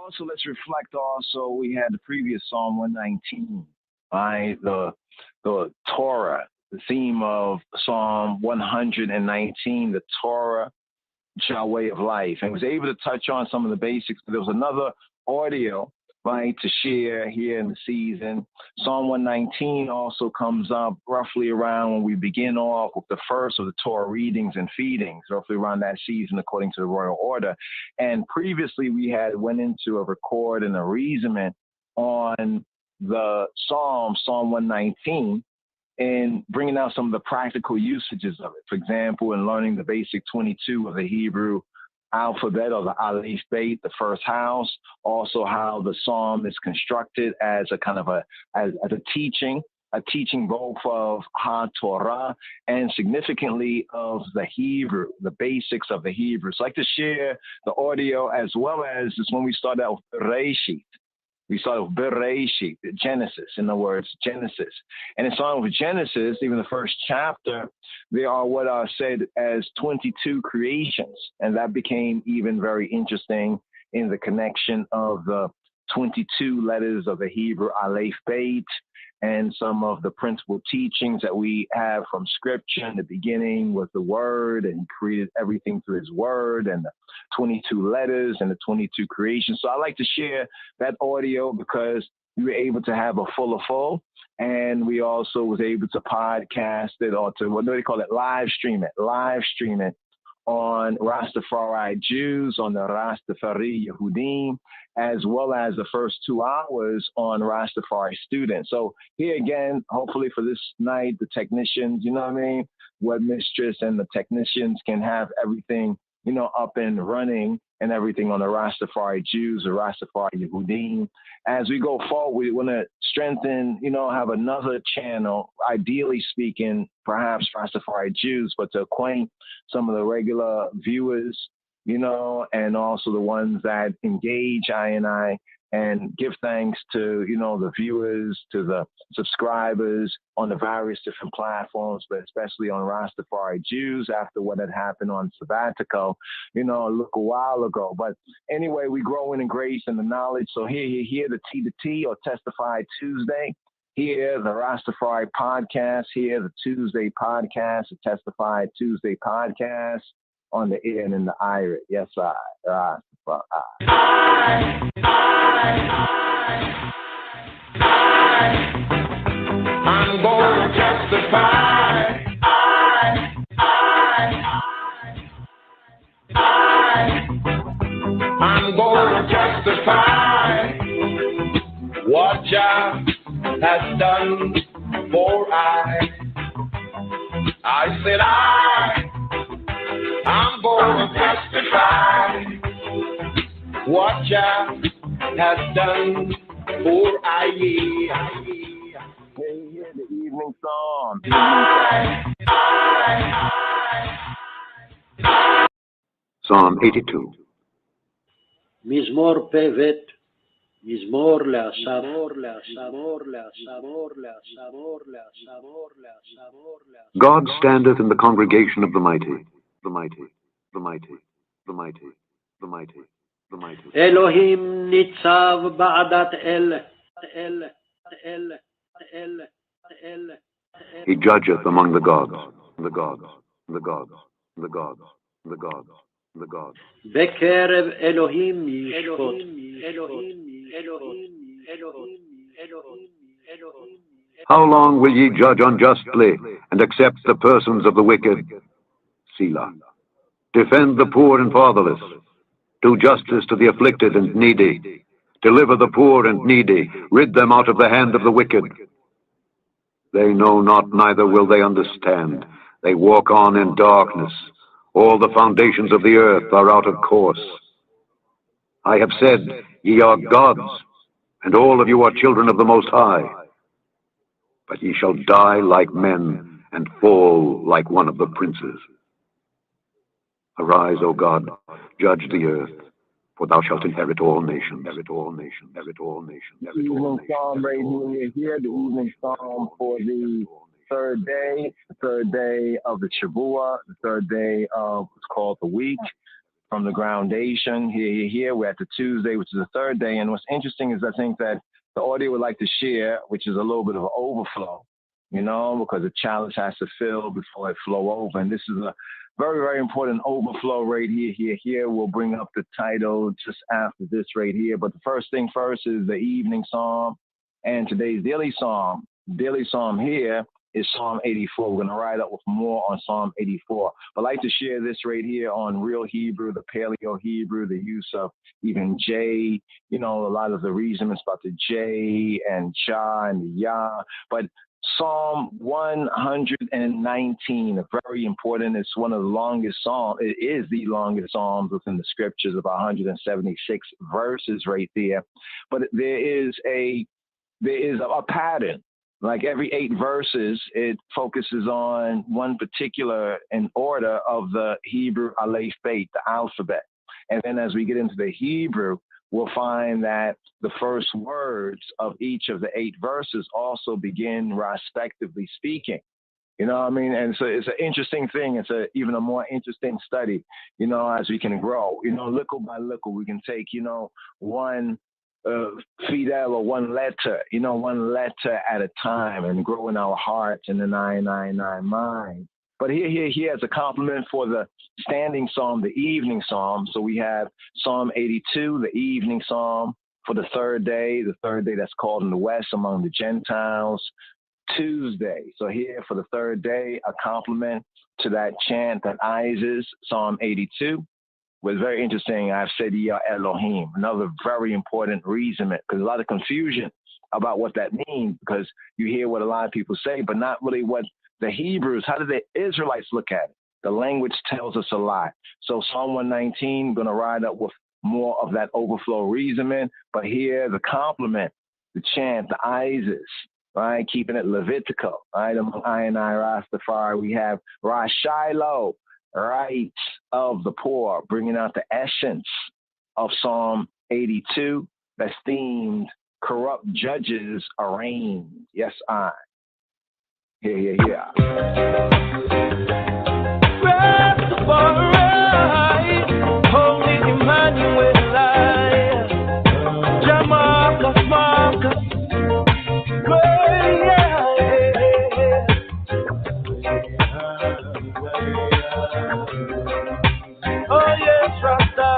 also let's reflect. Also, we had the previous Psalm 119, right? The Torah, the theme of Psalm 119, the Torah, our way of life, and was able to touch on some of the basics. There was another audio, right, to share here in the season. Psalm 119 also comes up roughly around when we begin off with the first of the Torah readings and feedings, roughly around that season according to the royal order. And previously we had went into a record and a reasonment on the Psalm 119, and bringing out some of the practical usages of it. For example, in learning the basic 22 of the Hebrew alphabet, or the Aleph Beit, the first house, also how the psalm is constructed as a kind of as a teaching both of Ha-Torah and significantly of the Hebrew, the basics of the Hebrew. So I'd like to share the audio as well as this when we start out with Reshit. We start with Bereshit, Genesis, in other words, Genesis. And it's on with Genesis, even the first chapter, there are what are said as 22 creations. And that became even very interesting in the connection of the 22 letters of the Hebrew Aleph Beit and some of the principal teachings that we have from Scripture. In the beginning was the Word, and He created everything through His Word, and the 22 letters and the 22 creations. So I like to share that audio because we were able to have a full, and we also was able to podcast it, or to, what do they call it, live stream it on Rastafari Jews, on the Rastafari Yehudim, as well as the first 2 hours on Rastafari students. So here again, hopefully for this night, the technicians, you know what I mean, Web Mistress and the technicians can have everything, you know, up and running and everything on the Rastafari Jews, the Rastafari Yehudim. As we go forward, we want to strengthen, you know, have another channel, ideally speaking, perhaps Rastafari Jews, but to acquaint some of the regular viewers, you know, and also the ones that engage I and give thanks to, you know, the viewers, to the subscribers on the various different platforms, but especially on Rastafari Jews after what had happened on Sabbatical, you know, a while ago. But anyway, we growing in grace and the knowledge. So here, the T to T, or Testify Tuesday. Here, the Rastafari podcast. Here, the Tuesday podcast, the Testify Tuesday podcast on the ear and in the iris. Yes, Rastafari. I'm going to testify. I'm going to testify what Jah has done for I said I'm going to testify what Jah has done for I. Hear the evening psalm. Psalm 82. מזמור פ"ב, מזמור לאסף. God standeth in the congregation of the mighty, the mighty, the mighty, the mighty, the mighty, the mighty. אלוהים ניצב בעדת אל. He judgeth among the gods, the gods, the gods, the gods, the gods, the gods. בקרב אלוהים ישפוט. How long will ye judge unjustly and accept the persons of the wicked? Selah. Defend the poor and fatherless. Do justice to the afflicted and needy. Deliver the poor and needy. Rid them out of the hand of the wicked. They know not, neither will they understand. They walk on in darkness. All the foundations of the earth are out of course. I have said, ye are gods, and all of you are children of the Most High. But ye shall die like men, and fall like one of the princes. Arise, O God, judge the earth, for thou shalt inherit all nations. Inherit all nations. Inherit all nations. Inherit all nations. Psalm right here, the evening psalm for the third day of the Shavua, the third day of what's called the week. from the groundation. Here. We're at the Tuesday, which is the third day. And what's interesting is I think that the audio would like to share, which is a little bit of an overflow, because the chalice has to fill before it flow over. And this is a very, very important overflow right here. We'll bring up the title just after this right here. But the first thing first is the evening psalm and today's daily psalm. Daily psalm here is Psalm 84. We're going to ride up with more on Psalm 84. But I'd like to share this right here on Real Hebrew, the Paleo Hebrew, the use of even J, a lot of the reasonings about the J and Cha and the Yah. But Psalm 119, very important. It's one of the longest psalms. It is the longest psalms within the scriptures, about 176 verses right there. But there is a pattern. Like every 8 verses, it focuses on one particular in order of the Hebrew Aleph Bet, the alphabet. And then as we get into the Hebrew, we'll find that the first words of each of the 8 verses also begin respectively speaking. You know what I mean? And so it's an interesting thing. It's even a more interesting study, as we can grow. Little by little, we can take, one fidel or one letter at a time and grow in our hearts and the 999 mind. But here as a compliment for the standing psalm, the evening psalm. So we have Psalm 82, the evening psalm for the third day that's called in the West among the Gentiles, Tuesday. So here for the third day, a compliment to that chant that Isis, Psalm 82. Was very interesting. I've said Ya Elohim, another very important reason, because a lot of confusion about what that means, because you hear what a lot of people say, but not really what the Hebrews, how do the Israelites look at it? The language tells us a lot. So Psalm 119, going to ride up with more of that overflow reasoning, but here the compliment, the chant, the Isis, right? Keeping it Levitical, right? Among I and I, Rastafari, we have Rashilo, rights of the poor, bringing out the essence of Psalm 82 that's themed corrupt judges arraigned. Yes, I. Yeah. Rastafari, Holy Emmanuel, Jamarcus, Marcus, oh yes, Rasta.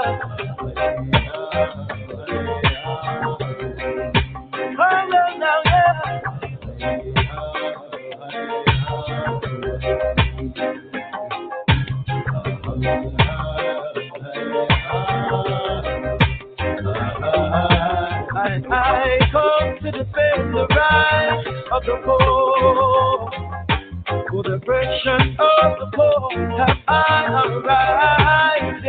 I come to defend the rights of the poor. For the oppression of the poor have I arrived.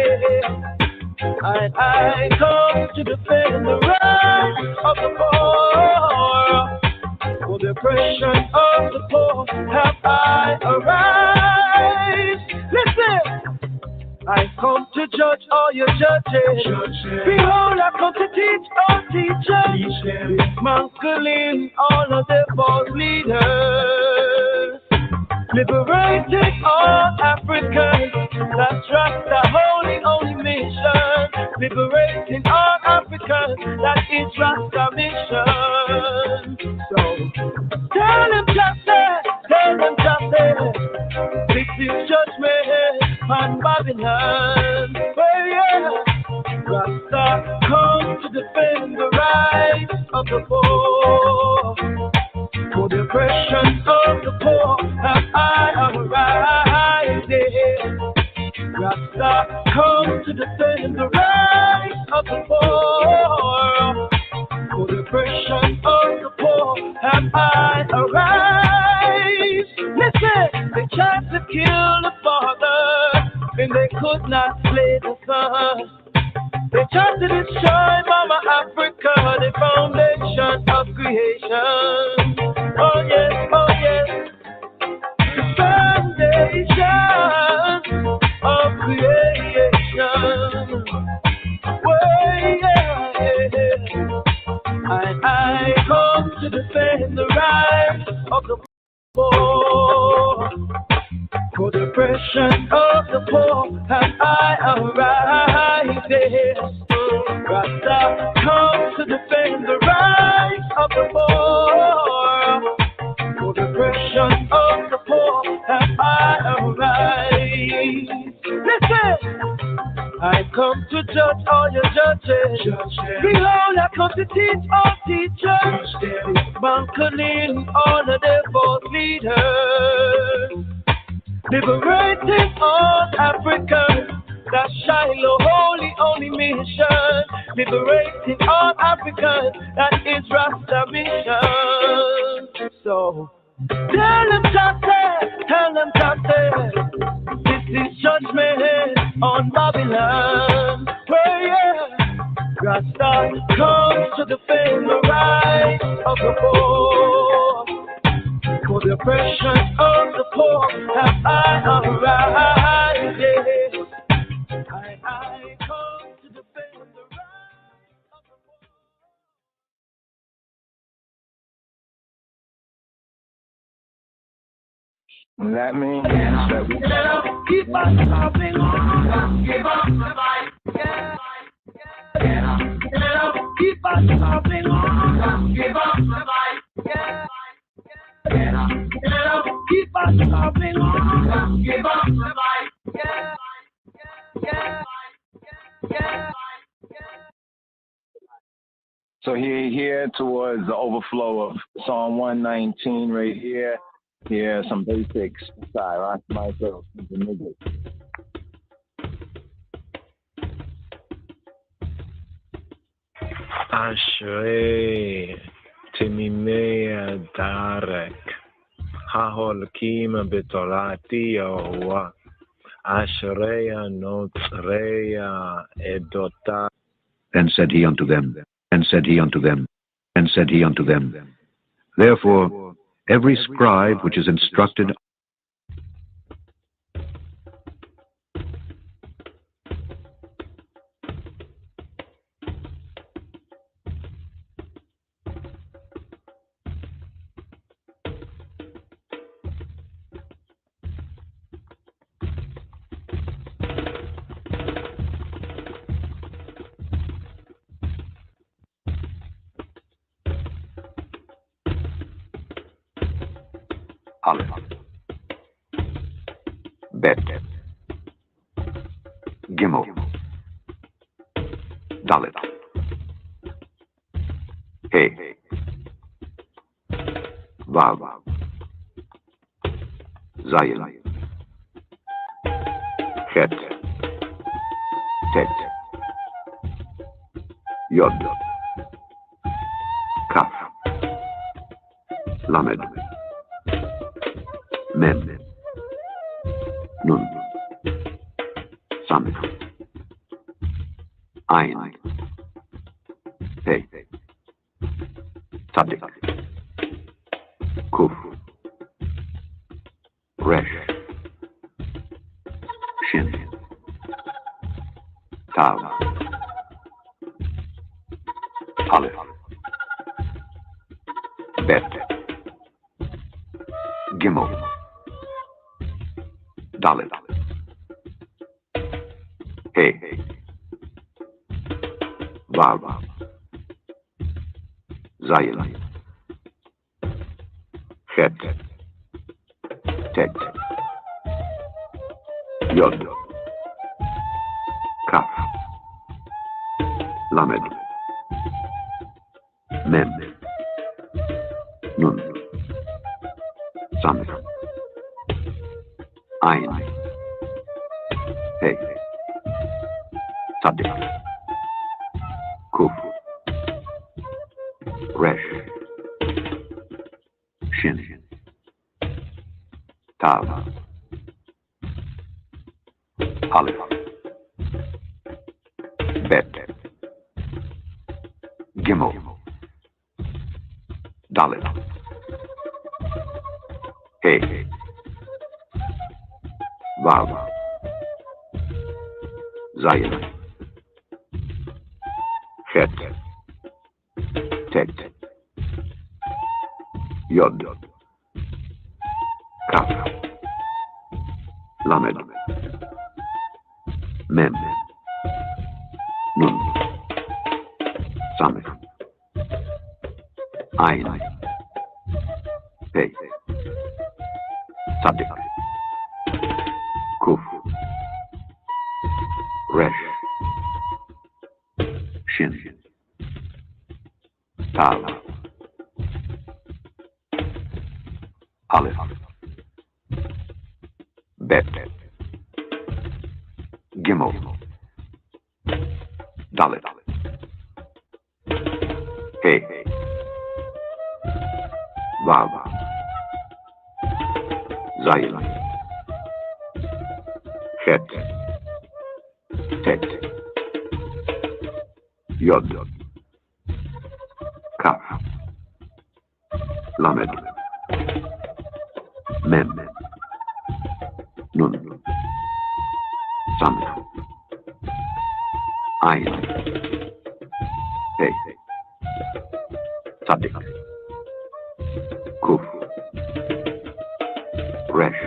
I come to defend the rights of the poor. For the oppression of the poor have I arrived. Listen! I come to judge all your judges. Behold, I come to teach all teachers. Dismantling all of the false leaders. Liberating all Africans. That's Rasta holy mission. Liberating all Africans. That is Rasta mission. So, tell them justice. This is judgment on Babylon. Well, yeah. Rasta come to defend the rights of the poor. For the oppression of the poor have I arrived. Rasta come to defend the rights of the poor. For the oppression of the poor have I arrived. Listen, they tried to kill the father, and they could not slay the son. They tried to destroy Mama Africa, the foundation of creation. Oh yes, the foundation of creation. Well, yeah. I come to defend the rights of the poor. For the oppression of the poor have I arrived. this. Rasta comes to defend the rights of the poor. For the oppression of the poor have I arise. Listen! I come to judge all your judges. Behold, I come to teach all teachers. Banking all of their false leaders. Liberating all Africans. That Shiloh holy only mission. Liberating all Africans. That is Rasta mission. So tell them Tate, this is judgment on Babylon. Where Rasta comes to defend the rights of the poor. For the oppression of the poor have I arise. I come to defend the rights of the poor. That means that we keep on stopping on. Give up the fight. Yeah. Keep on stopping on. Give up the fight. Yeah. Keep on stopping on. Give up the fight. Yeah. So here towards the overflow of Psalm 119 right here. Here are some basics. Sorry, myself, the niggas. Ashrei Timimei Darek Haholkim Betorati Yahuwah Ashrei Notzrei Edota. Then said he unto them, therefore, every scribe which is instructed Aleph, Bet, Gimel, Dalet, He, Vav, Zayin, Het, Tet, Yod, Kaf, Lamed, Mem, Nun, Samech, Ein, Pe, Tzadik, Kuf, Resh, Shin, Tav, Aleph, Bet, Gimel, Dalet, He, Vav, Zayin, Het, Tet, Yod, Kaf, Lamed, Mem, Nun, Samech, Ein, He, Tzadik, Kuf, Resh, Shin, Tav, Aleph, Bet, Gimel, Dalet, He, Vav, Zayin, Het, Tet, Yod, Kaf, Lamed, Mem, Ayin. Hey. Sadik. Kuf. Resh. Shin. Tal. Aleph. Bet. Gimel. Dalet. Hey. Vav. Zayin. Chet. Tet. Yod. Kaf. Lamed. Mem. Nun. Sameh. Ayin. Hey. Sadik. Kuf. Resh.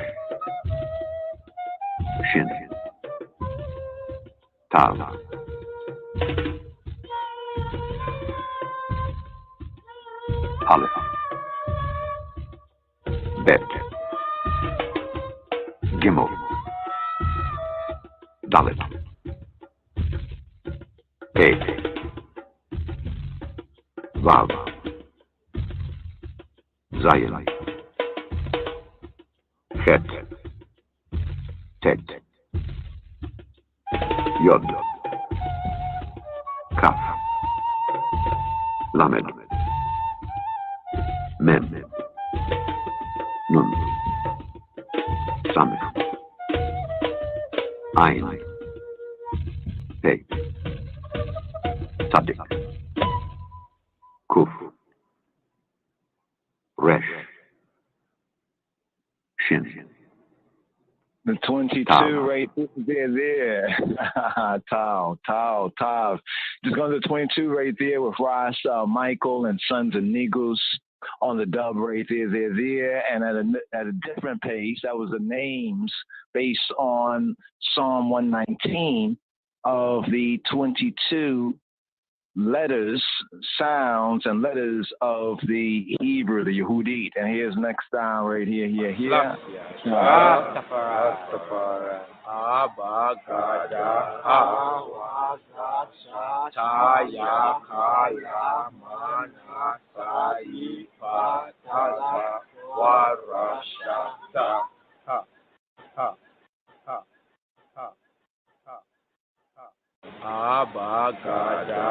Shin. Tal. Aleph. Bet. Gimel. Dalet. Hey. Vav. Zayin. Chet. Tet. Yod. Kaf. Lamed. Mem. Nun. Sameh. Ayin. Hey. Sadik. Kuf. Resh. Shin. The 22 right there. Tav. Just going to the 22 right there with Ras, Michael, and Sons of Negus on the dub right there. And at a different pace, that was the names based on Psalm 119 of the 22 letters, sounds, and letters of the Hebrew, the Yehudit. And here's next down right here. Rastafari. Abba Gada. Taya Kaya Mana Sai Patata Warashata. Abba Gada.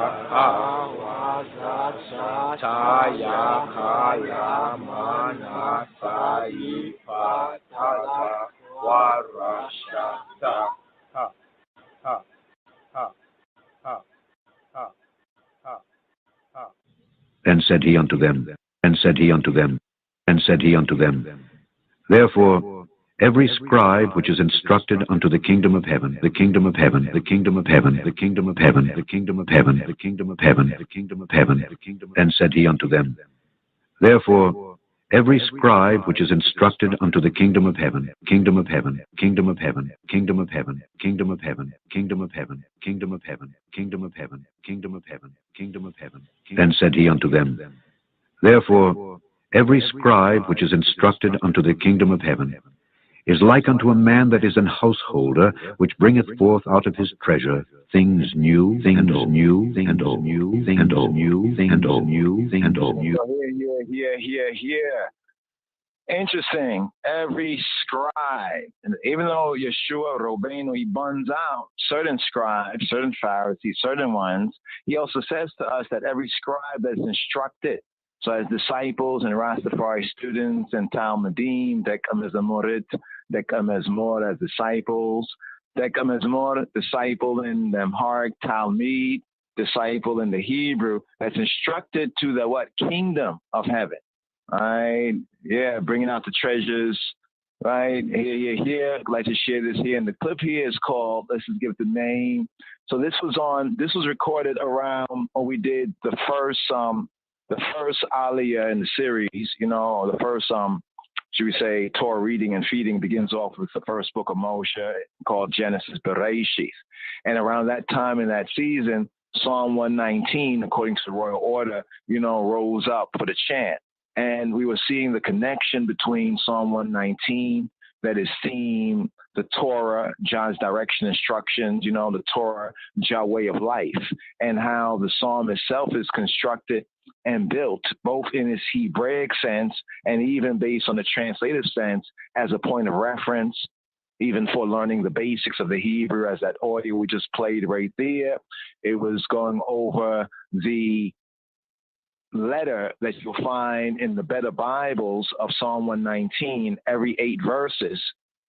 Taya Kaya Mana Sai Patata Warashata. And said he unto them, Therefore, every scribe which is instructed unto the kingdom of heaven, and said he unto them, Therefore, every scribe which is instructed unto the kingdom of heaven, and said he unto them, Therefore, every scribe which is instructed unto the kingdom of heaven is like unto a man that is an householder, which bringeth forth out of his treasure things new and old. Here. Interesting. Every scribe, and even though Yeshua, Robbeinu, he buns out certain scribes, certain Pharisees, certain ones, he also says to us that every scribe that's instructed, so as disciples and Rastafari students and Talmudim, Dekam as a Morit, Dekam as more as disciples, Dekam as more disciple in the Amharic Talmud, disciple in the Hebrew, that's instructed to the what? Kingdom of heaven. Right? Yeah, bringing out the treasures. Right? Here. I'd like to share this here. And the clip here is called, let's just give it the name. So this was recorded around when we did the first Aliyah in the series, the first, should we say, Torah reading and feeding begins off with the first book of Moshe called Genesis Bereshith. And around that time in that season, Psalm 119, according to the royal order, rose up for the chant. And we were seeing the connection between Psalm 119, that is theme, the Torah, God's direction, instructions, the Torah, Jah way of life, and how the psalm itself is constructed and built, both in its Hebraic sense and even based on the translative sense as a point of reference, even for learning the basics of the Hebrew, as that audio we just played right there. It was going over the letter that you'll find in the better Bibles of Psalm 119, every 8 verses,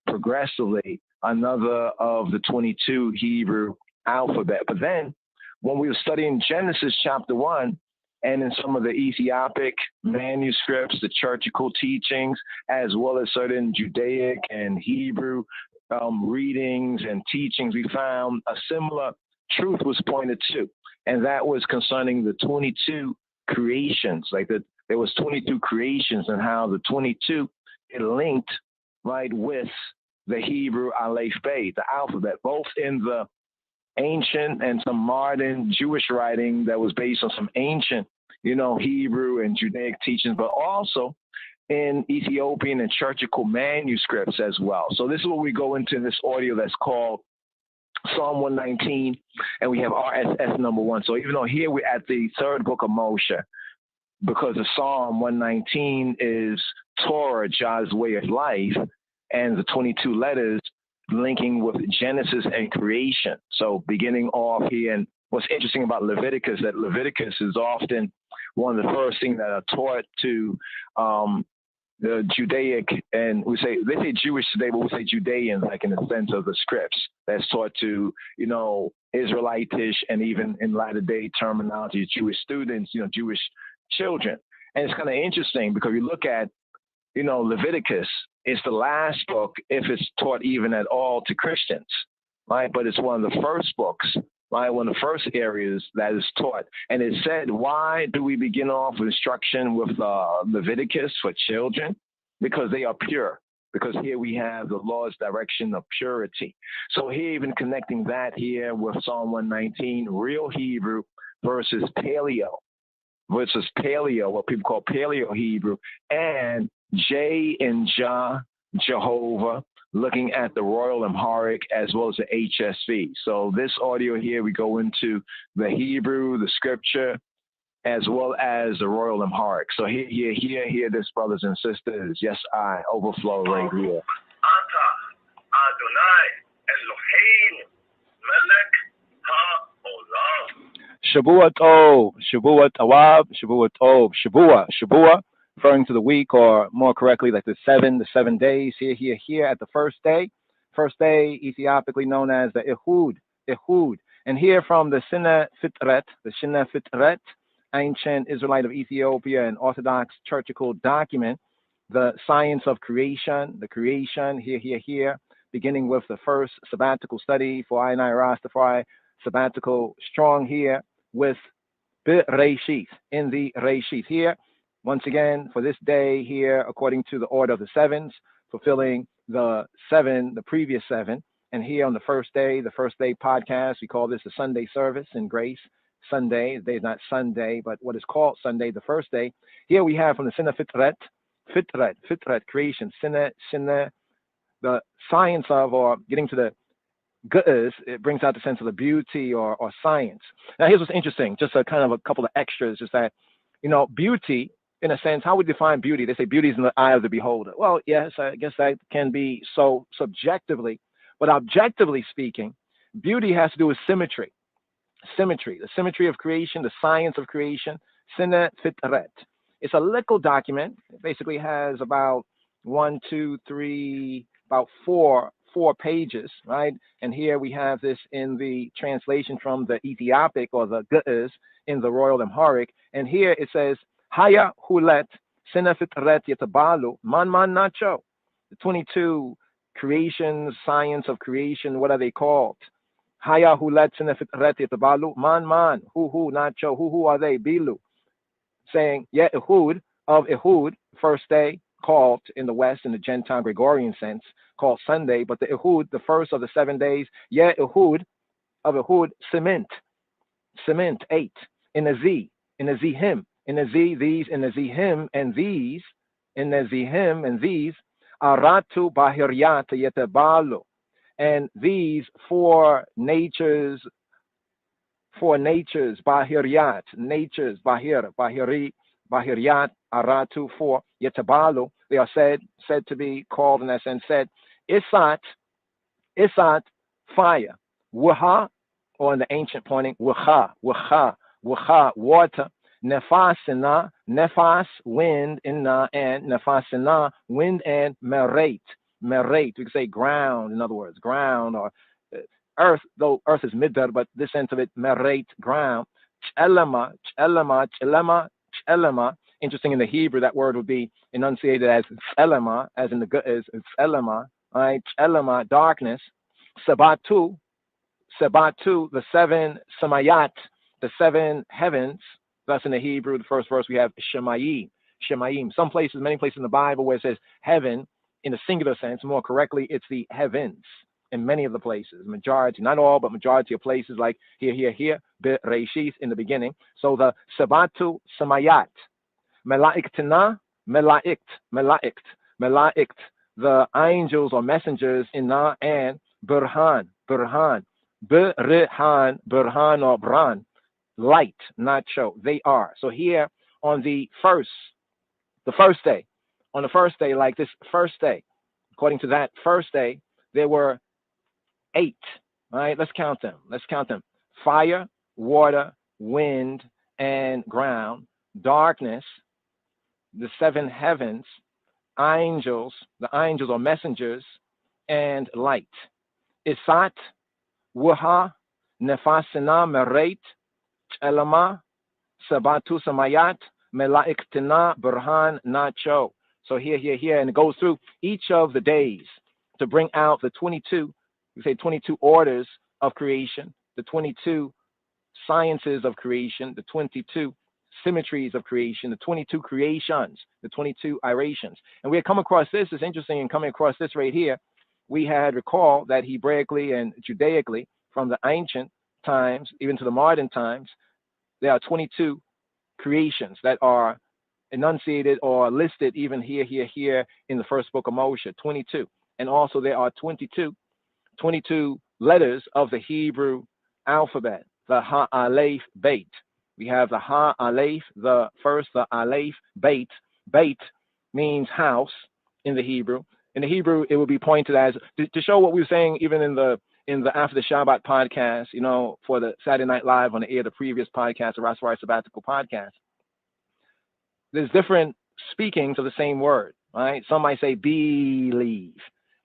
progressively, another of the 22 Hebrew alphabet. But then, when we were studying Genesis chapter 1, and in some of the Ethiopic manuscripts, the churchical teachings, as well as certain Judaic and Hebrew readings and teachings, we found a similar truth was pointed to, and that was concerning the 22 creations. Like that, there was 22 creations, and how the 22 it linked right with the Hebrew Aleph Bey, the alphabet, both in the ancient and some modern Jewish writing that was based on some ancient, Hebrew and Judaic teachings, but also in Ethiopian and churchical manuscripts as well. So this is what we go into this audio that's called Psalm 119, and we have RSS number 1. So even though here we're at the third book of Moshe, because the Psalm 119 is Torah, God's way of life, and the 22 letters linking with Genesis and creation. So beginning off here, and what's interesting about Leviticus, that Leviticus is often one of the first things that are taught to the Judaic, and they say Jewish today, but we say Judeans, like in the sense of the scripts that's taught to, Israelitish, and even in latter day terminology, Jewish students, Jewish children. And it's kind of interesting because you look at, Leviticus, it's the last book, if it's taught even at all to Christians, right? But it's one of the first books, right? One of the first areas that is taught. And it said, why do we begin off with instruction with Leviticus for children? Because they are pure. Because here we have the Lord's direction of purity. So here, even connecting that here with Psalm 119, real Hebrew versus Paleo, what people call Paleo Hebrew, and J and Jah, Jehovah, looking at the Royal Amharic as well as the HSV. So this audio here, we go into the Hebrew, the scripture, as well as the Royal Amharic. So here, this, brothers and sisters, yes, I overflow right here. Shavua Tov, Shavua Tawab, Shavua Tov, Shavua, referring to the week, or more correctly, like the 7 days, here at the first day, Ethiopically known as the Ehud, and here from the Shina Fitret, ancient Israelite of Ethiopia and Orthodox churchical document, the science of creation, the creation, here, beginning with the first sabbatical study for I Rastafari, sabbatical strong here with Bereshith, in the Reshith here. Once again, for this day here, according to the order of the sevens, fulfilling the previous 7. And here on the first day podcast, we call this the Sunday service in grace. Sunday, the day is not Sunday, but what is called Sunday, the first day. Here we have from the Shina Fitret, creation, Shina, the science of, or getting to the Goodness, it brings out the sense of the beauty or science. Now, here's what's interesting, just a kind of a couple of extras, is that, beauty, in a sense, how we define beauty? They say beauty is in the eye of the beholder. Well, yes, I guess that can be so subjectively, but objectively speaking, beauty has to do with symmetry, the symmetry of creation, the science of creation, Shina Fitret. It's a little document. It basically has about 4 pages, right? And here we have this in the translation from the Ethiopic, or the Ge'ez, in the Royal Amharic. And here it says, Haya hulet Shina Fitret yetabalu man nacho. The 22 creations, science of creation, what are they called? Haya hulet Shina Fitret yetabalu man who nacho, who are they? Bilu. Saying, Ehud, of Ehud, first day, called in the West, in the Gentile Gregorian sense, called Sunday, but the Ehud, the first of the 7 days, Ehud, of Ehud, cement, cement, 8. In the Z, in the Z him, in the Z, these, in the Z him, and these, in the Z him, and these, aratu bahiryat yetabalu. And these four natures, bahiryat, natures, bahiri, bahiryat, aratu, four, yetabalu, they are said to be called, in that sense, said, isat, fire, waha, or in the ancient pointing, waha, water, nefasina, nefas, wind, inna, and nefasina, wind, and merait. We can say ground, in other words, ground, or earth, though earth is midbar, but this sense of it, merait, ground. Chelema. Interesting, in the Hebrew, that word would be enunciated as chelema, as in the good is chelema, right? Chelema, darkness. Sabatu, the 7 samayat, the 7 heavens. Thus, in the Hebrew, the first verse we have shemayim. Some places, many places in the Bible where it says heaven in a singular sense, more correctly, it's the heavens. In many of the places, majority, not all, but majority of places, like here, Bereshith, in the beginning. So the sabatu samayat, melaiktana, melaikt, the angels or messengers, inna, and burhan, or bran, light, not show. They are. So here on the first day, like this first day, according to that first day, there were 8. All right, let's count them. Fire, water, wind, and ground, darkness, the 7 heavens, angels, the angels or messengers, and light. Isat, Wuha, Nefasina, Merait, Chelama, Sabatu Samayat, Melaiktina, Burhan, Nacho. So here, and it goes through each of the days to bring out the 22, we say 22 orders of creation, the 22 sciences of creation, the 22 symmetries of creation, the 22 creations, the 22 irations. And we had come across this. It's interesting in coming across this right here. We had recalled that Hebraically and Judaically, from the ancient times, even to the modern times, there are 22 creations that are enunciated or listed even here in the first book of Moshe, 22. And also there are 22 letters of the Hebrew alphabet, the Ha-Aleph Beit. We have the Ha-Aleph, the first, the Aleph Beit. Beit means house in the Hebrew. In the Hebrew, it would be pointed as, to show what we were saying even in the After the Shabbat podcast, for the Saturday Night Live on the air, the previous podcast, the Rastafari Sabbatical podcast. There's different speakings of the same word, right? Some might say believe.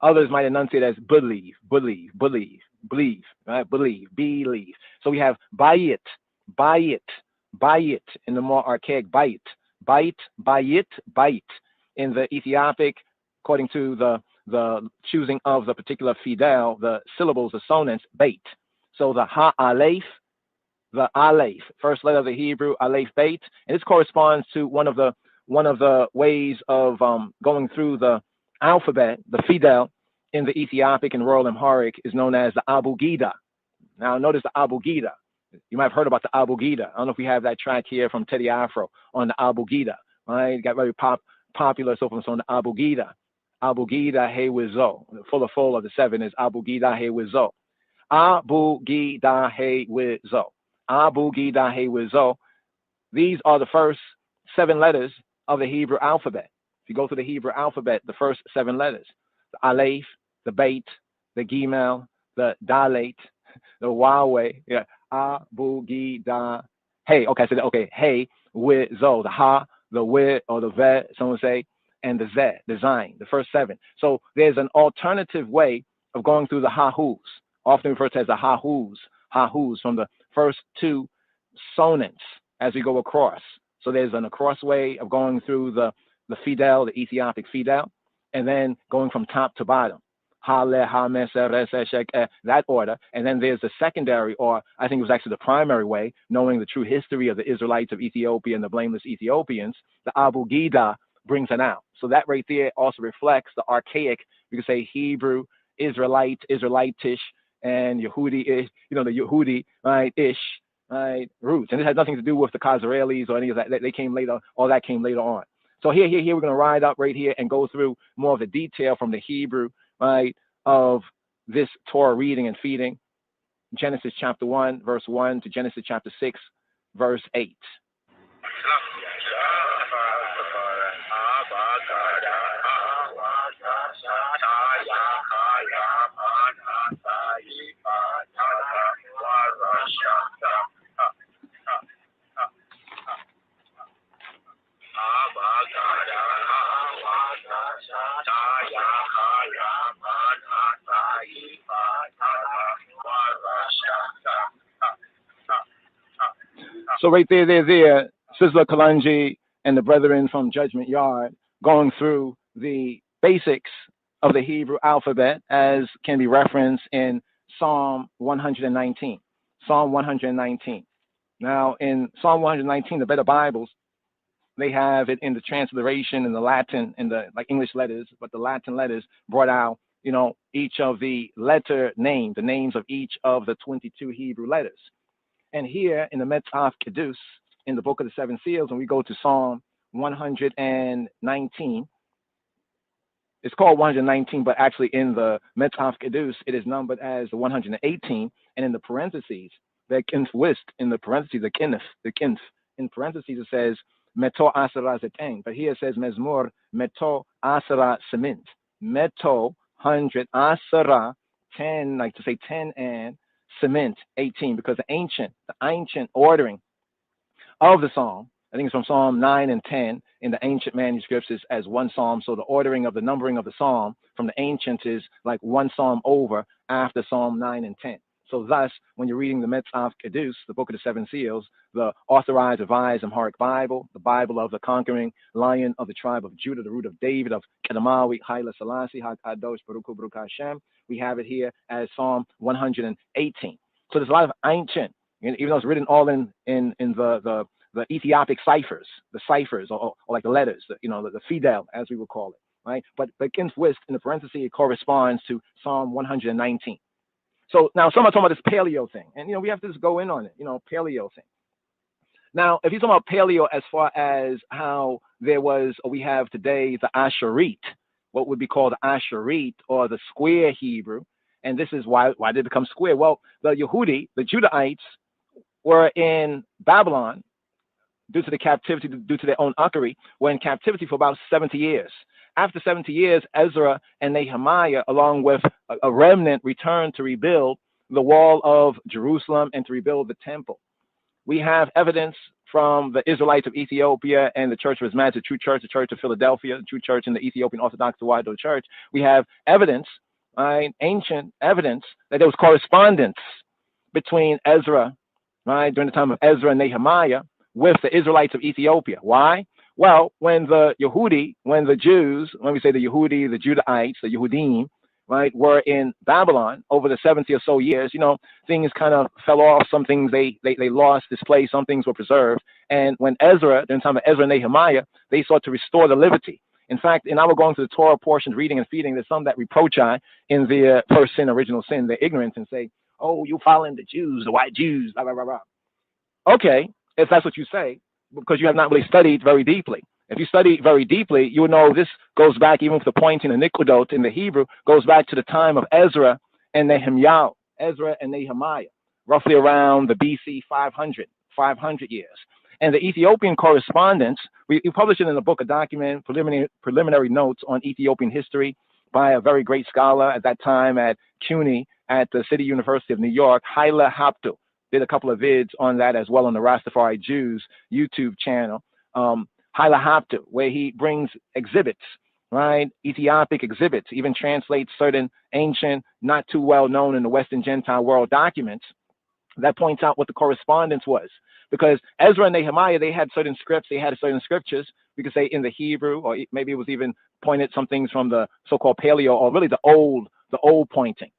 Others might enunciate as believe, right? Believe. So we have bayit, in the more archaic bayit, in the Ethiopic, according to the choosing of the particular fidel, the syllables, the sonants, bait. So the ha-aleph, the aleph, first letter of the Hebrew, aleph bait, and this corresponds to one of the ways of going through the alphabet, the fidel in the Ethiopic and Royal Amharic is known as the abugida. Now notice the abugida. You might have heard about the abugida. I don't know if we have that track here from Teddy Afro on the abugida. Right, it got very popular so on the abugida. Abugida he wizo. Full of the 7 is abugida he wizo. Abugida he wizo. Abugida he wizo. These are the first 7 letters of the Hebrew alphabet. If you go through the Hebrew alphabet, the first 7 letters, the aleph, the beit, the gimel, the dalet, the wawe, yeah, abugida hey. Okay, I said okay. Hey wizo. The ha, the wi, or the ve, someone say, and the ze, the zayin, the first 7. So there's an alternative way of going through the hahus, often referred to as the hahus from the first 2 sonants as we go across. So there's an across way of going through the fidel, the Ethiopic fidel, and then going from top to bottom. That order. And then there's the secondary, or I think it was actually the primary way, knowing the true history of the Israelites of Ethiopia and the blameless Ethiopians, the abugida brings it out. So that right there also reflects the archaic, you could say Hebrew, Israelite, Israelitish, and Yehudi, the Yehudi, right, ish, right, roots. And this has nothing to do with the Khazraelis or any of that. They came later. All that came later on. So here, we're going to ride up right here and go through more of the detail from the Hebrew, right, of this Torah reading and feeding. Genesis chapter 1, verse 1 to Genesis chapter 6, verse 8. So right there, Sizzler Kalanji and the brethren from Judgment Yard going through the basics of the Hebrew alphabet as can be referenced in Psalm 119. Psalm 119. Now, in Psalm 119, the better Bibles, they have it in the transliteration in the Latin, in the like English letters, but the Latin letters brought out, each of the letter names, the names of each of the 22 Hebrew letters. And here in the Metzaf Kedus, in the Book of the Seven Seals, when we go to Psalm 119, it's called 119, but actually in the Metzaf Kedus, it is numbered as the 118, and in the parentheses, the kinf wist, in the parentheses, the kinf, in parentheses it says Meto Asara Zeteng, but here it says Mezmur Meto Asara Cement, Meto 100 Asara 10, like to say 10 and cement 18, because the ancient ordering of the psalm, I think it's from Psalm 9 and 10 in the ancient manuscripts is as one psalm. So the ordering of the numbering of the psalm from the ancients is like one psalm over after Psalm 9 and 10. So thus, when you're reading the Metzaf Kedus, the Book of the Seven Seals, the authorized, revised, Amharic Bible, the Bible of the conquering lion of the tribe of Judah, the root of David, of Kedamawi, Haile Selassie, HaKadosh, Baruch Hu, Baruch Hashem, we have it here as Psalm 118. So there's a lot of ancient, even though it's written all in the Ethiopic ciphers, or like the letters, the fidel, as we would call it, right? But the kinfwist in the parentheses, it corresponds to Psalm 119. So now some are talking about this paleo thing, and we have to just go in on it, paleo thing. Now, if you're talking about paleo as far as how there was, or we have today, the Asherit, what would be called the Asherit or the square Hebrew, and this is why did it become square? Well, the Yehudi, the Judahites, were in Babylon due to the captivity, due to their own uckery, were in captivity for about 70 years. After 70 years, Ezra and Nehemiah, along with a remnant, returned to rebuild the wall of Jerusalem and to rebuild the temple. We have evidence from the Israelites of Ethiopia and the Church of Majesty, the True Church, the Church of Philadelphia, the True Church, and the Ethiopian-Orthodox Tewahedo Church. We have evidence, right, ancient evidence, that there was correspondence between Ezra, right, during the time of Ezra and Nehemiah, with the Israelites of Ethiopia. Why? Well, when the Jews, when we say the Yehudi, the Judahites, the Yehudim, right, were in Babylon over the 70 or so years, things kind of fell off. Some things they lost displaced, some things were preserved. And when Ezra, during the time of Ezra and Nehemiah, they sought to restore the liberty. In fact, in our going to the Torah portions, reading and feeding, there's some that reproach I in their first sin, original sin, their ignorance, and say, oh, you following the Jews, the white Jews, blah, blah, blah, blah. Okay, if that's what you say, because you have not really studied very deeply. If you study very deeply, you will know this goes back, even with the pointing of Nikodot in the Hebrew, goes back to the time of Ezra and Nehemiah, roughly around the BC 500 years. And the Ethiopian correspondence, we published it in the book, a document, preliminary notes on Ethiopian history by a very great scholar at that time at CUNY at the City University of New York, Haile Haptu. Did a couple of vids on that as well on the Rastafari Jews YouTube channel, Haile Haptu, where he brings exhibits, right? Ethiopic exhibits, even translates certain ancient, not too well known in the Western Gentile world documents that points out what the correspondence was. Because Ezra and Nehemiah, they had certain scripts, they had certain scriptures, we could say in the Hebrew, or maybe it was even pointed some things from the so-called Paleo, or really the old pointing.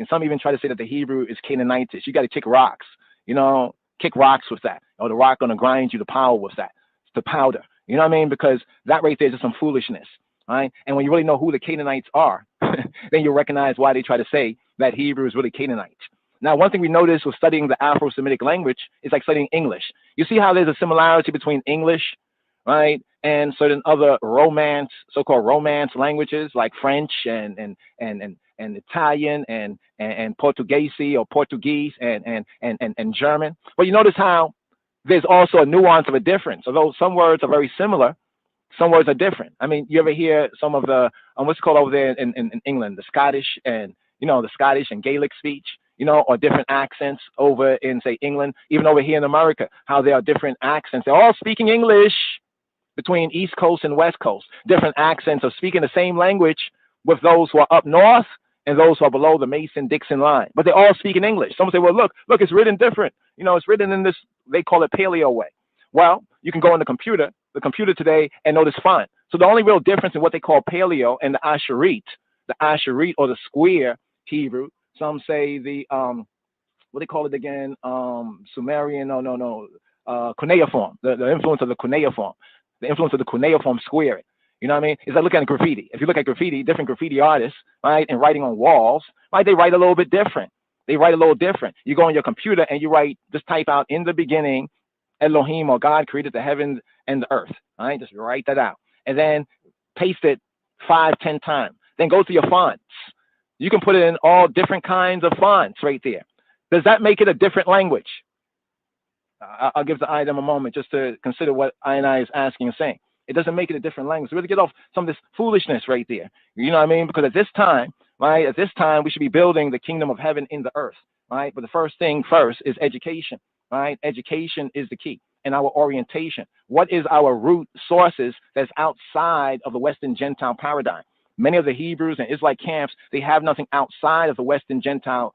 Some even try to say that the Hebrew is Canaanitish. You got to kick rocks with that, or the rock gonna grind you to powder with that, to powder. You know what I mean? Because that right there is just some foolishness, right? And when you really know who the Canaanites are, then you'll recognize why they try to say that Hebrew is really Canaanite. Now, one thing we noticed with studying the Afro-Semitic language is like studying English. You see how there's a similarity between English, right, and certain other Romance, so-called Romance languages like French and Italian and Portuguese or Portuguese and German. But you notice how there's also a nuance of a difference. Although some words are very similar, some words are different. I mean, you ever hear some of the what's called over there in England, the Scottish and the Scottish and Gaelic speech, or different accents over in, say, England, even over here in America, how there are different accents. They're all speaking English between East Coast and West Coast, different accents of speaking the same language with those who are up north and those who are below the Mason-Dixon line. But they all speak in English. Someone say, well, look, it's written different. It's written in this, they call it paleo way. Well, you can go on the computer today and notice font. So the only real difference in what they call paleo and the Asherit or the square Hebrew, some say the what they call it again, Sumerian, cuneiform, the influence of the cuneiform, squaring. You know what I mean? It's like looking at graffiti. If you look at graffiti, different graffiti artists, right, and writing on walls, right, they write a little bit different. You go on your computer and you write, just type out in the beginning, Elohim or God created the heavens and the earth. All right, just write that out. And then paste it 5-10 times. Then go to your fonts. You can put it in all different kinds of fonts right there. Does that make it a different language? I'll give the item a moment just to consider what I is asking and saying. It doesn't make it a different language. So we have to get off some of this foolishness right there. You know what I mean? Because at this time, we should be building the kingdom of heaven in the earth, right? But the first thing is education, right? Education is the key. And our orientation. What is our root sources that's outside of the Western Gentile paradigm? Many of the Hebrews and Israelite camps, they have nothing outside of the Western Gentile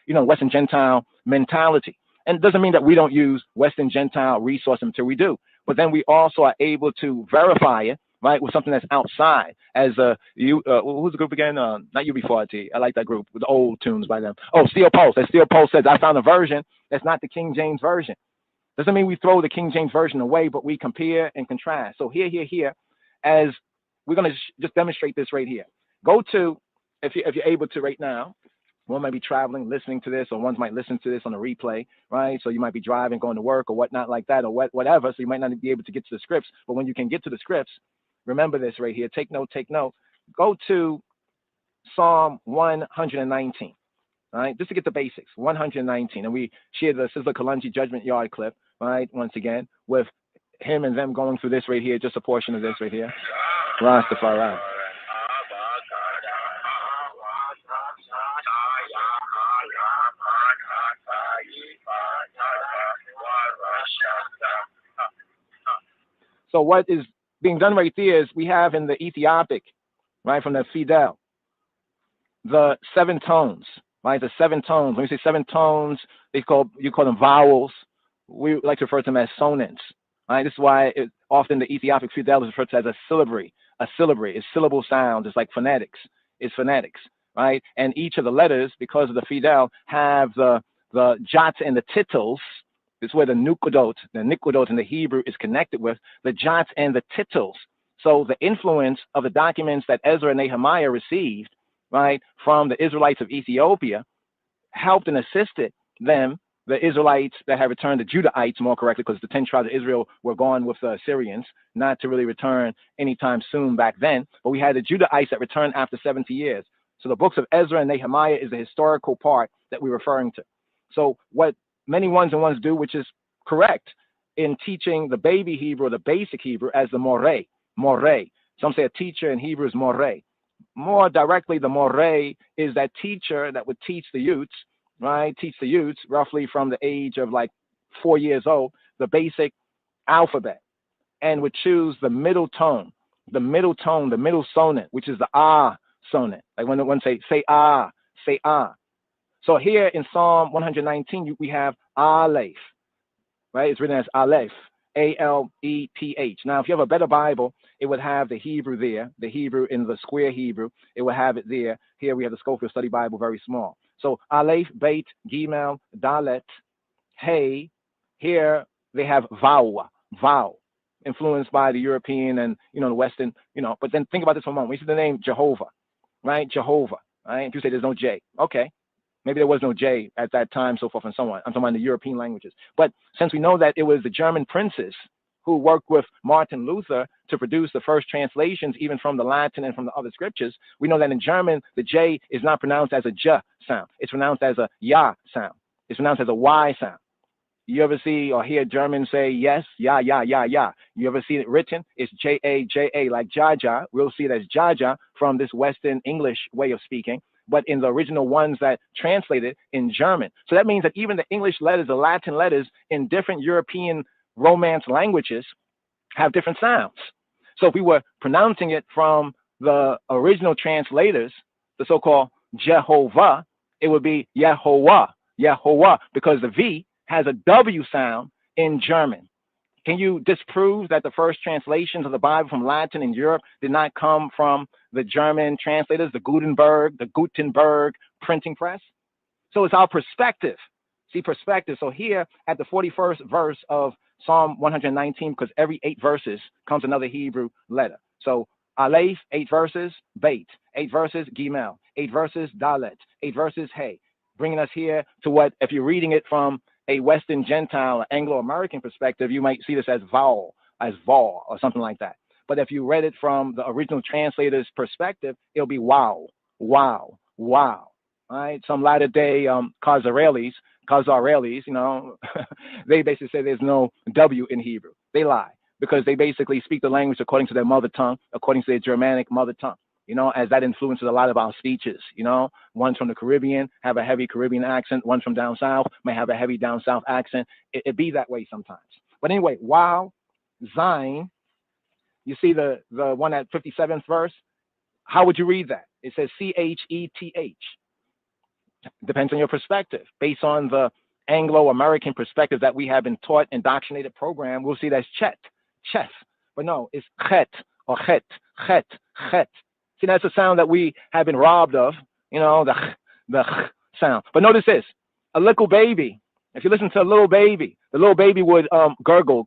Western Gentile mentality. And it doesn't mean that we don't use Western Gentile resource until we do. But then we also are able to verify it, right, with something that's outside. As who's the group again? Not UB40. I like that group with the old tunes by them. Oh, Steel Pulse. That Steel Pulse says, I found a version that's not the King James version. Doesn't mean we throw the King James version away, but we compare and contrast. So here, as we're going to just demonstrate this right here. Go to, if you're able to right now, one might be traveling, listening to this, or one might listen to this on a replay, right? So you might be driving, going to work or whatnot like that, or whatever. So you might not be able to get to the scripts. But when you can get to the scripts, remember this right here. Take note. Go to Psalm 119, all right? Just to get the basics, 119. And we shared the Sizzler Kalunji Judgment Yard clip, right? Once again, with him and them going through this right here, just a portion of this right here. Rastafari. So what is being done right there is we have in the Ethiopic, right, from the Fidel, the 7 tones, right? The 7 tones. When you say 7 tones, you call them vowels. We like to refer to them as sonants, right? This is why often the Ethiopic Fidel is referred to as a syllabary. A syllabary is syllable sounds. It's like phonetics. It's phonetics, right? And each of the letters, because of the Fidel, have the jots and the tittles. This is where the nukudot in the Hebrew is connected with the jots and the tittles. So the influence of the documents that Ezra and Nehemiah received, right, from the Israelites of Ethiopia, helped and assisted them, the Israelites that have returned, the Judahites more correctly, because the 10 tribes of Israel were gone with the Assyrians, not to really return anytime soon back then. But we had the Judahites that returned after 70 years. So the books of Ezra and Nehemiah is the historical part that we're referring to. So what many ones and ones do, which is correct, in teaching the baby Hebrew, the basic Hebrew, as the Moreh. Some say a teacher in Hebrew is Moreh. More directly, the Moreh is that teacher that would teach the youths, right? Teach the youths roughly from the age of like 4 years old, the basic alphabet, and would choose the middle tone, the middle sonant, which is the ah sonant. Like when one say ah, say ah. So here in Psalm 119, we have Aleph, right? It's written as Aleph, A-L-E-P-H. Now, if you have a better Bible, it would have the Hebrew there, the Hebrew in the square Hebrew. It would have it there. Here we have the Schofield Study Bible, very small. So Aleph, Beit, Gimel, Dalet, Hey. Here they have vowel, influenced by the European and, the Western, But then think about this for a moment. We see the name Jehovah, right? Jehovah, right? If you say there's no J, okay. Maybe there was no J at that time, so forth and so on. I'm talking about the European languages. But since we know that it was the German princes who worked with Martin Luther to produce the first translations, even from the Latin and from the other scriptures, we know that in German, the J is not pronounced as a J sound. It's pronounced as a Ya sound. It's pronounced as a Y sound. You ever see or hear Germans say yes, ya, ya, ya, ya? You ever see it written? It's J-A, J-A, like Jaja. We'll see it as Jaja from this Western English way of speaking, but in the original ones that translated in German. So that means that even the English letters, the Latin letters in different European Romance languages have different sounds. So if we were pronouncing it from the original translators, the so-called Jehovah, it would be Yehovah, Yehovah, because the V has a W sound in German. Can you disprove that the first translations of the Bible from Latin in Europe did not come from the German translators, the Gutenberg printing press? So it's our perspective. See, perspective. So here at the 41st verse of Psalm 119, because every 8 verses comes another Hebrew letter. So Aleph, 8 verses, Beit, 8 verses, Gimel, 8 verses, Dalet, 8 verses, Hey, bringing us here to what, if you're reading it from a Western Gentile, Anglo-American perspective, you might see this as vowel, as vol, or something like that. But if you read it from the original translator's perspective, it'll be wow, wow, wow. All right. Some latter-day Khazaralis, you know, they basically say there's no W in Hebrew. They lie because they basically speak the language according to their mother tongue, according to their Germanic mother tongue. You know, as that influences a lot of our speeches. You know, ones from the Caribbean have a heavy Caribbean accent. Ones from down south may have a heavy down south accent. It be that way sometimes. But anyway, wow, Zain, you see the one at 57th verse. How would you read that? It says C-H-E-T-H. Depends on your perspective. Based on the Anglo-American perspective that we have been taught, indoctrinated program, we'll see that's chet, chef. But no, it's chet or chet, chet, chet. See, that's a sound that we have been robbed of, you know, the sound. But notice this, a little baby, if you listen to a little baby, the little baby would gurgle,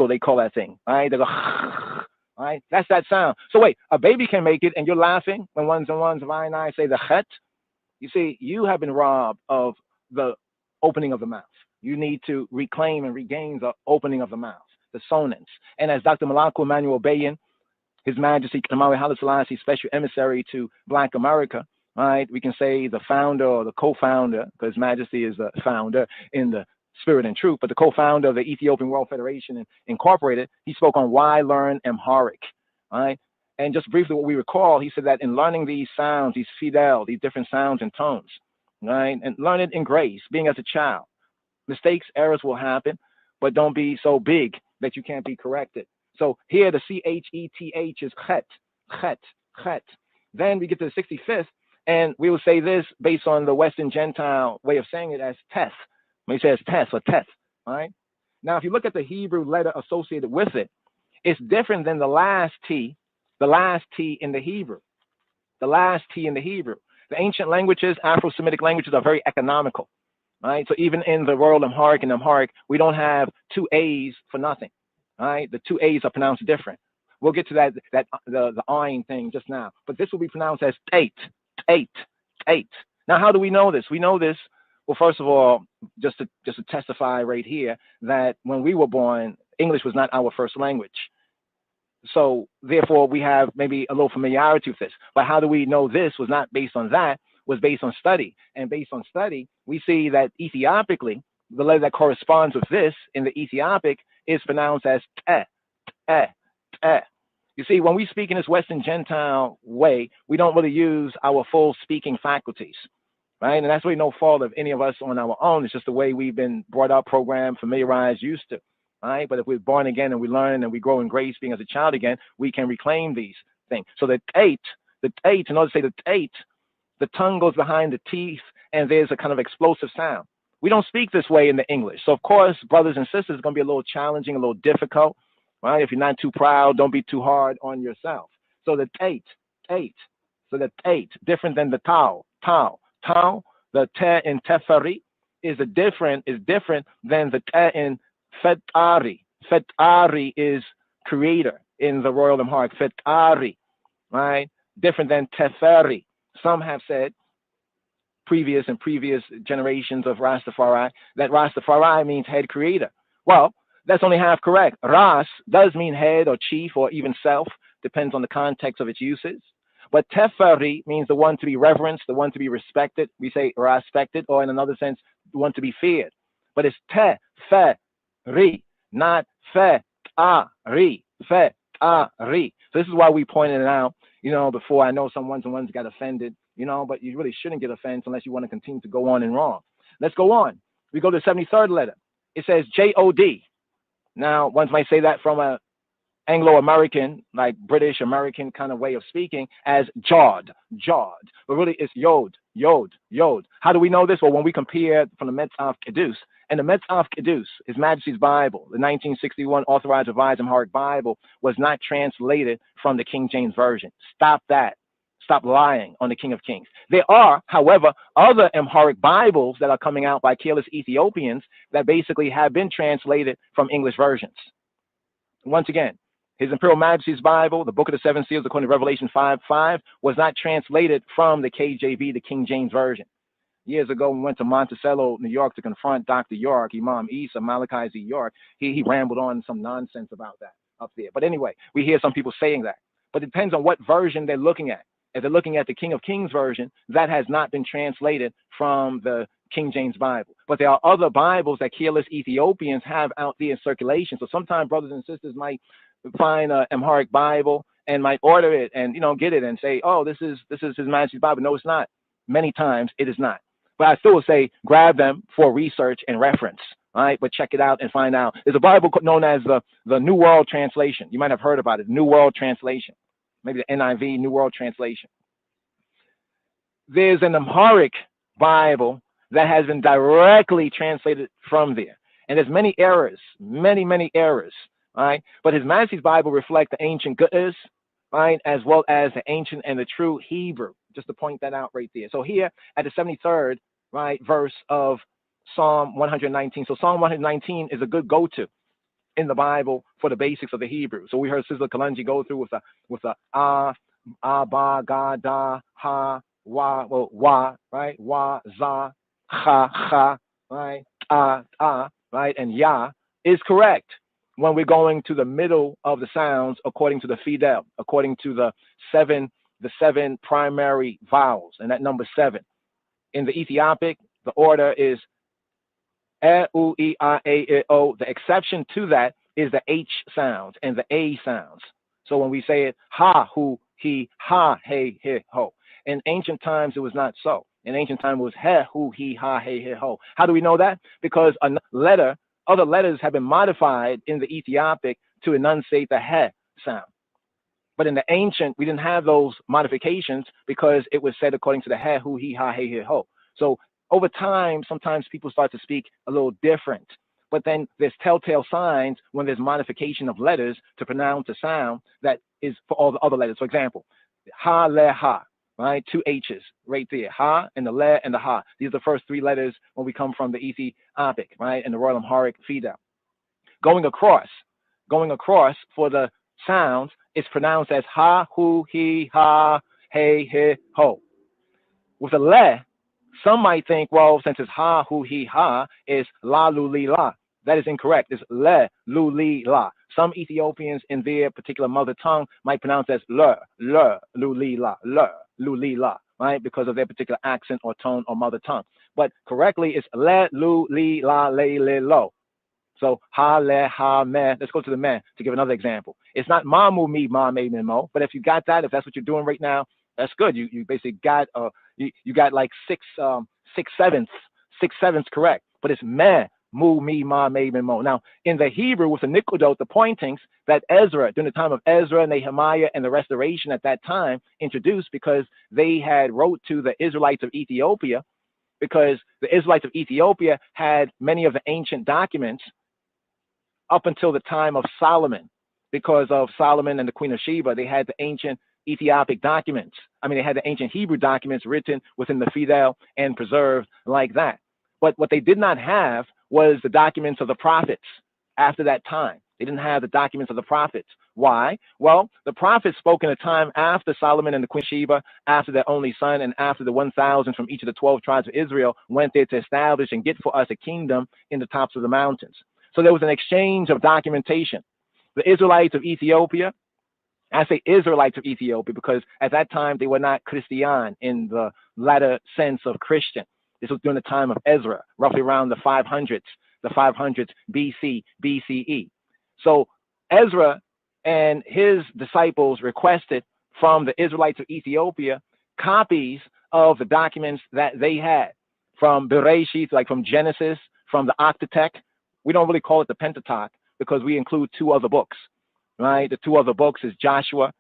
they call that thing, all right? They go, all right? That's that sound. So wait, a baby can make it and you're laughing when ones and ones of I and I say the chet. You see, you have been robbed of the opening of the mouth. You need to reclaim and regain the opening of the mouth, the sonance. And as Dr. Malako Emmanuel Bayan, His Majesty Kamari Haile Selassie, special emissary to Black America, right? We can say the founder or the co-founder, because His Majesty is the founder in the spirit and truth, but the co-founder of the Ethiopian World Federation Incorporated, he spoke on why learn Amharic, right? And just briefly what we recall, he said that in learning these sounds, these fidel, these different sounds and tones, right? And learn it in grace, being as a child. Mistakes, errors will happen, but don't be so big that you can't be corrected. So here the C-H-E-T-H is chet, chet, chet. Then we get to the 65th, and we will say this based on the Western Gentile way of saying it as teth. We say it's teth or teth, all right? Now, if you look at the Hebrew letter associated with it, it's different than the last T in the Hebrew. The last T in the Hebrew. The ancient languages, Afro-Semitic languages, are very economical, right? So even in the world of Amharic and Amharic, we don't have 2 A's for nothing, right? The 2 A's are pronounced different. We'll get to the ayin thing just now, but this will be pronounced as tate, tate, tate. Now, how do we know this? We know this, well, first of all, just to testify right here that when we were born, English was not our first language. So therefore, we have maybe a little familiarity with this. But how do we know this was not based on that, was based on study? And based on study, we see that Ethiopically, the letter that corresponds with this in the Ethiopic is pronounced as te, te, te. You see, when we speak in this Western Gentile way, we don't really use our full speaking faculties, right? And that's really no fault of any of us on our own. It's just the way we've been brought up, programmed, familiarized, used to. All right, but if we're born again and we learn and we grow in grace, being as a child again, we can reclaim these things. So the tate, in order to say the tate, the tongue goes behind the teeth and there's a kind of explosive sound. We don't speak this way in the English. So of course, brothers and sisters, it's going to be a little challenging, a little difficult, right? If you're not too proud, don't be too hard on yourself. So the tate. So the tate, different than the tau, the te in tefari is different than the te in Fetari. Fetari is creator in the Royal Amharic. Fetari, right? Different than Teferi. Some have said previous generations of Rastafari, that Rastafari means head creator. Well, that's only half correct. Ras does mean head or chief or even self, depends on the context of its uses. But Teferi means the one to be reverenced, the one to be respected. We say respected, or in another sense, the one to be feared. But it's Te-Fe-Ri, not Fe-A-Ri, Fe-A-Ri. So this is why we pointed it out, before. I know some ones got offended, but you really shouldn't get offended unless you want to continue to go on and wrong. Let's go on. We go to the 73rd letter. It says J-O-D. Now, ones might say that from a Anglo-American, like British American kind of way of speaking, as Jod, but really it's Yod. How do we know this? Well, when we compare from the Metzaf Kedus, and the Metzaf Kedus, His Majesty's Bible, the 1961 Authorized Revised Amharic Bible, was not translated from the King James Version. Stop that. Stop lying on the King of Kings. There are, however, other Amharic Bibles that are coming out by careless Ethiopians that basically have been translated from English versions. Once again, His Imperial Majesty's Bible, the Book of the Seven Seals, according to Revelation 5:5, was not translated from the KJV, the King James Version. Years ago, we went to Monticello, New York, to confront Dr. York, Imam Isa, Malachi Z. York. He rambled on some nonsense about that up there. But anyway, we hear some people saying that. But it depends on what version they're looking at. If they're looking at the King of Kings version, that has not been translated from the King James Bible. But there are other Bibles that careless Ethiopians have out there in circulation. So sometimes brothers and sisters might find an Amharic Bible and might order it and get it and say, oh, this is His Majesty's Bible. No, it's not. Many times it is not. But I still would say grab them for research and reference. All right, but check it out and find out. There's a Bible known as the New World Translation. You might have heard about it, New World Translation. Maybe the NIV, New World Translation. There's an Amharic Bible that has been directly translated from there. And there's many errors, many errors. All right, but His Majesty's Bible reflects the ancient Ge'ez, right, as well as the ancient and the true Hebrew. Just to point that out right there. So here at the 73rd, right, verse of Psalm 119. So Psalm 119 is a good go-to in the Bible for the basics of the Hebrew. So we heard Sister Kalunji go through with a ba, ga, da, ha, wa, right, wa, za, ha, right, right, and ya is correct when we're going to the middle of the sounds according to the Fidel, according to the seven primary vowels, and that number 7. In the Ethiopic, the order is E, U, E, I, A, I, O. The exception to that is the H sounds and the A sounds. So when we say it, ha, hu, he, ha, he, ho. In ancient times, it was not so. In ancient times, it was he, hu, he, ha, he, ho. How do we know that? Because other letters have been modified in the Ethiopic to enunciate the he sound. But in the ancient, we didn't have those modifications because it was said according to the he, hu, he, ha, he, ho. So over time, sometimes people start to speak a little different. But then there's telltale signs when there's modification of letters to pronounce a sound that is for all the other letters. For example, ha, le, ha, right? 2 H's right there. Ha and the le and the ha. These are the first 3 letters when we come from the Ethiopic, right? And the Royal Amharic Fidel. Going across for the sounds, it's pronounced as ha, hu, he, ha, he, ho. With a le, some might think, well, since it's ha, hu, he, ha, it's la, lu, li, la. That is incorrect. It's le, lu, li, la. Some Ethiopians in their particular mother tongue might pronounce as lu, li, la, lu, li, la, right? Because of their particular accent or tone or mother tongue. But correctly, it's le, lu, li, la, le, lo. So ha, le, ha, me. Let's go to the me to give another example. It's not ma, mu, me, ma, me, me, mo. But if you got that, if that's what you're doing right now, that's good. You basically got you got like 6 sevenths correct. But it's me, mu, me, ma, me, me, mo. Now in the Hebrew with the Nikodot, the pointings that Ezra, during the time of Ezra, Nehemiah, and the restoration at that time introduced, because they had wrote to the Israelites of Ethiopia, because the Israelites of Ethiopia had many of the ancient documents up until the time of Solomon. Because of Solomon and the Queen of Sheba, they had the ancient Ethiopic documents. I mean, they had the ancient Hebrew documents written within the Fidel and preserved like that. But what they did not have was the documents of the prophets after that time. They didn't have the documents of the prophets Why? Well, the prophets spoke in a time after Solomon and the Queen Sheba, after their only son, and after the 1,000 from each of the 12 tribes of Israel went there to establish and get for us a kingdom in the tops of the mountains. So there was an exchange of documentation. The Israelites of Ethiopia, I say Israelites of Ethiopia because at that time they were not Christian in the latter sense of Christian. This was during the time of Ezra, roughly around the 500s BC, BCE. So Ezra and his disciples requested from the Israelites of Ethiopia copies of the documents that they had from Bereshit, like from Genesis, from the Octatech. We don't really call it the Pentateuch because we include 2 other books, right? The 2 other books is Joshua,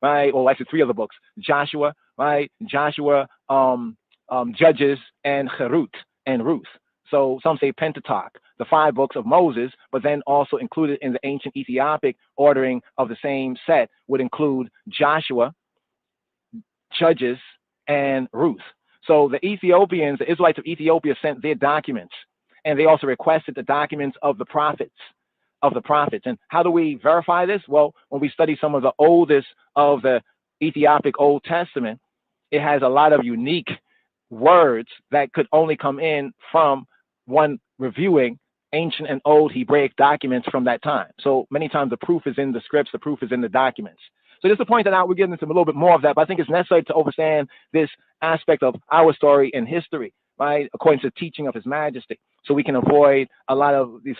right? Or actually 3 other books, Joshua, right? Joshua, Judges, and Ruth. So some say Pentateuch, the 5 books of Moses, but then also included in the ancient Ethiopic ordering of the same set would include Joshua, Judges, and Ruth. So the Ethiopians, the Israelites of Ethiopia sent their documents, and they also requested the documents of the prophets. And how do we verify this? Well, when we study some of the oldest of the Ethiopic Old Testament, it has a lot of unique words that could only come in from one reviewing ancient and old Hebraic documents from that time. So many times the proof is in the scripts, the proof is in the documents. So just to point that out, we're getting into a little bit more of that, but I think it's necessary to understand this aspect of our story and history, right, according to the teaching of His Majesty, so we can avoid a lot of these,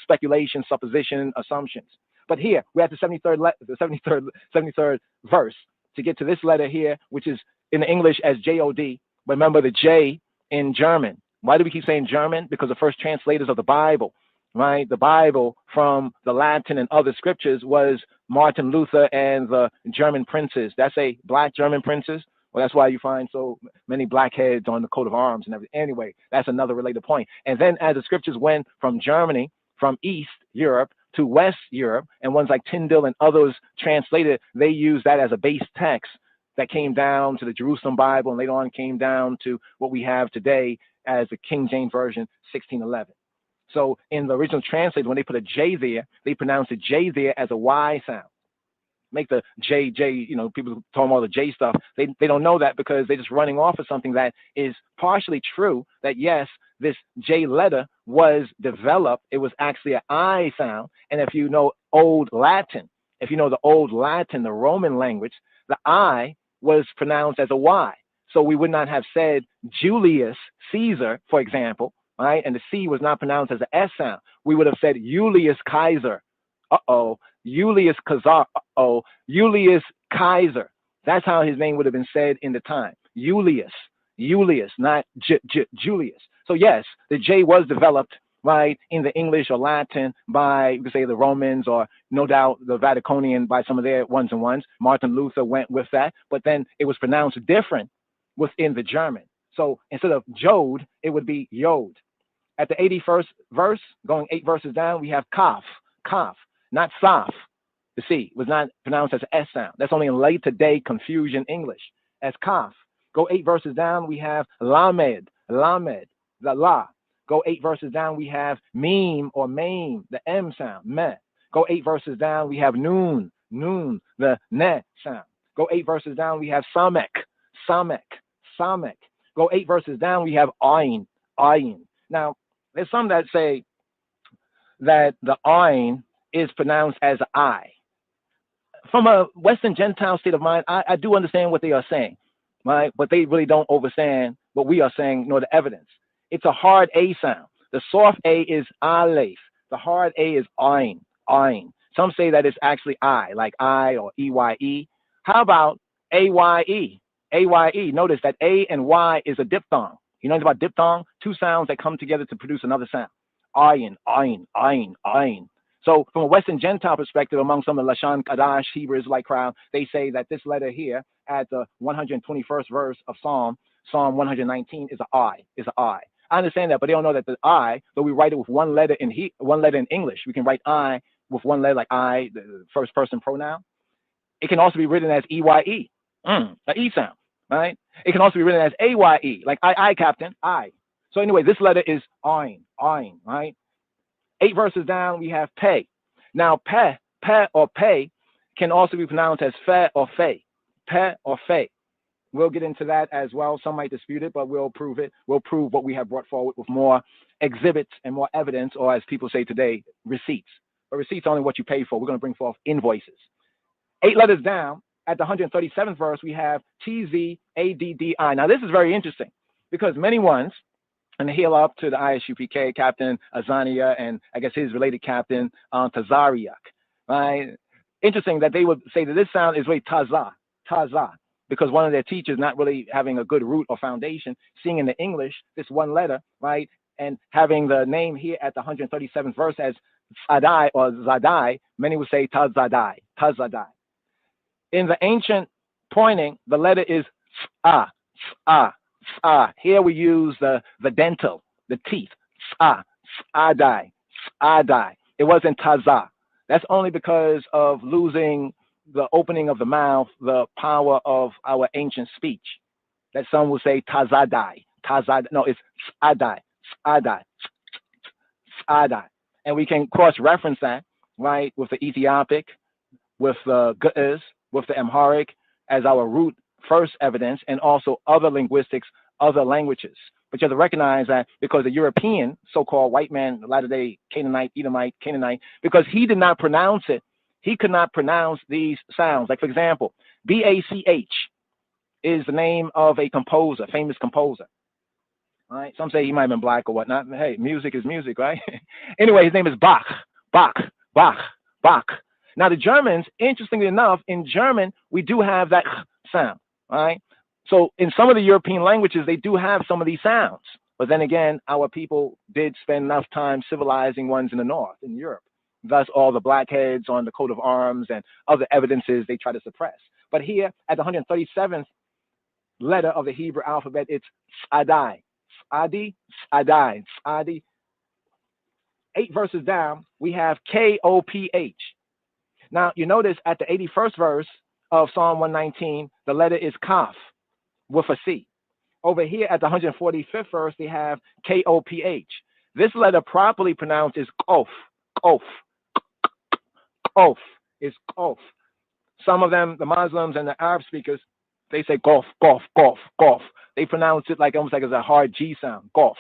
speculation, supposition, assumptions. But here, we're at the 73rd verse to get to this letter here, which is in the English as J-O-D. Remember the J in German. Why do we keep saying German? Because the first translators of the Bible, right? The Bible from the Latin and other scriptures was Martin Luther and the German princes. That's a black German princes. Well, that's why you find so many black heads on the coat of arms and everything. Anyway, that's another related point. And then as the scriptures went from Germany, from East Europe to West Europe, and ones like Tyndale and others translated, they used that as a base text that came down to the Jerusalem Bible, and later on came down to what we have today as the King James Version, 1611. So in the original translation, when they put a J there, they pronounce the J there as a Y sound. Make the J, people talking all the J stuff. They don't know that because they're just running off of something that is partially true, that yes, this J letter was developed. It was actually an I sound. And if you know Old Latin, the Roman language, the I was pronounced as a Y. So we would not have said Julius Caesar, for example, right? And the C was not pronounced as an S sound. We would have said Julius Kaiser. Julius Caesar. Julius Kaiser. That's how his name would have been said in the time. Julius, not Julius. So yes, the J was developed, right, in the English or Latin by, you could say, the Romans, or no doubt the Vaticanian by some of their ones and ones. Martin Luther went with that, but then it was pronounced different within the German. So instead of Jod, it would be Yod. At the 81st verse, going 8 verses down, we have Kaf, not Saf. The C was not pronounced as an S sound. That's only in later day confusion English as Kaf. Go 8 verses down, we have Lamed, the La. Go 8 verses down, we have Meme or Maim, the M sound, Meh. Go 8 verses down, we have Noon, the Ne sound. Go 8 verses down, we have Samek. Go 8 verses down, we have Ayin. Now, there's some that say that the Ayin is pronounced as I. From a Western Gentile state of mind, I do understand what they are saying, right? But they really don't understand what we are saying, nor the evidence. It's a hard A sound. The soft A is Aleph. The hard A is Ayin. Some say that it's actually I, like I or EYE. How about AYE? Notice that A and Y is a diphthong. You know about diphthong? 2 sounds that come together to produce another sound. Ayin. So from a Western Gentile perspective, among some of the Lashon Kadash, Hebrew Israelite crowd, they say that this letter here at the 121st verse of Psalm 119 is an I. I understand that, but they don't know that the I, though we write it with one letter in English, we can write I with one letter, like I, the first person pronoun. It can also be written as EYE, an E sound, right? It can also be written as AYE, like I, Captain, I. So anyway, this letter is Ayin, right? 8 verses down, we have Peh. Now, Peh Pe or pay can also be pronounced as fe or fe. Pe or fe. We'll get into that as well. Some might dispute it, but we'll prove it. We'll prove what we have brought forward with more exhibits and more evidence, or as people say today, receipts. But receipts are only what you pay for. We're going to bring forth invoices. 8 letters down, at the 137th verse, we have T-Z-A-D-D-I. Now, this is very interesting because many ones, and heal up to the ISUPK Captain Azania and I guess his related captain Tazariak, right? Interesting that they would say that this sound is really Taza, Taza, because one of their teachers not really having a good root or foundation, seeing in the English this one letter, right, and having the name here at the 137th verse as Zadai or Zadai, many would say Tazadai, Tazadai. In the ancient pointing, the letter is ah, ah, ah. Here we use the dental, the teeth. Ah, adai, adai. It wasn't taza. That's only because of losing the opening of the mouth, the power of our ancient speech. That some will say tazadai, tazad. No, it's adai, adai, adai. And we can cross-reference that, right, with the Ethiopic, with the Ge'ez, with the Amharic as our root first evidence, and also other linguistics, other languages. But you have to recognize that because the European, so-called white man, latter-day Canaanite, Edomite, Canaanite, because he did not pronounce it, he could not pronounce these sounds. Like, for example, B-A-C-H is the name of a composer, famous composer. All right? Some say he might have been black or whatnot. Hey, music is music, right? Anyway, his name is Bach, Bach, Bach, Bach. Now, the Germans, interestingly enough, in German, we do have that sound, right? So in some of the European languages, they do have some of these sounds. But then again, our people did spend enough time civilizing ones in the north, in Europe. Thus, all the blackheads on the coat of arms and other evidences they try to suppress. But here, at the 137th letter of the Hebrew alphabet, it's Adai. Adi, Adai, Adi. 8 verses down, we have K-O-P-H. Now, you notice at the 81st verse of Psalm 119, the letter is Kaf with a C. Over here at the 145th verse, they have K-O-P-H. This letter properly pronounced is Kof, Kof, Kof, is Kof. Some of them, the Muslims and the Arab speakers, they say Gof, Gof, Gof, Gof. They pronounce it like almost like it's a hard G sound, Gof.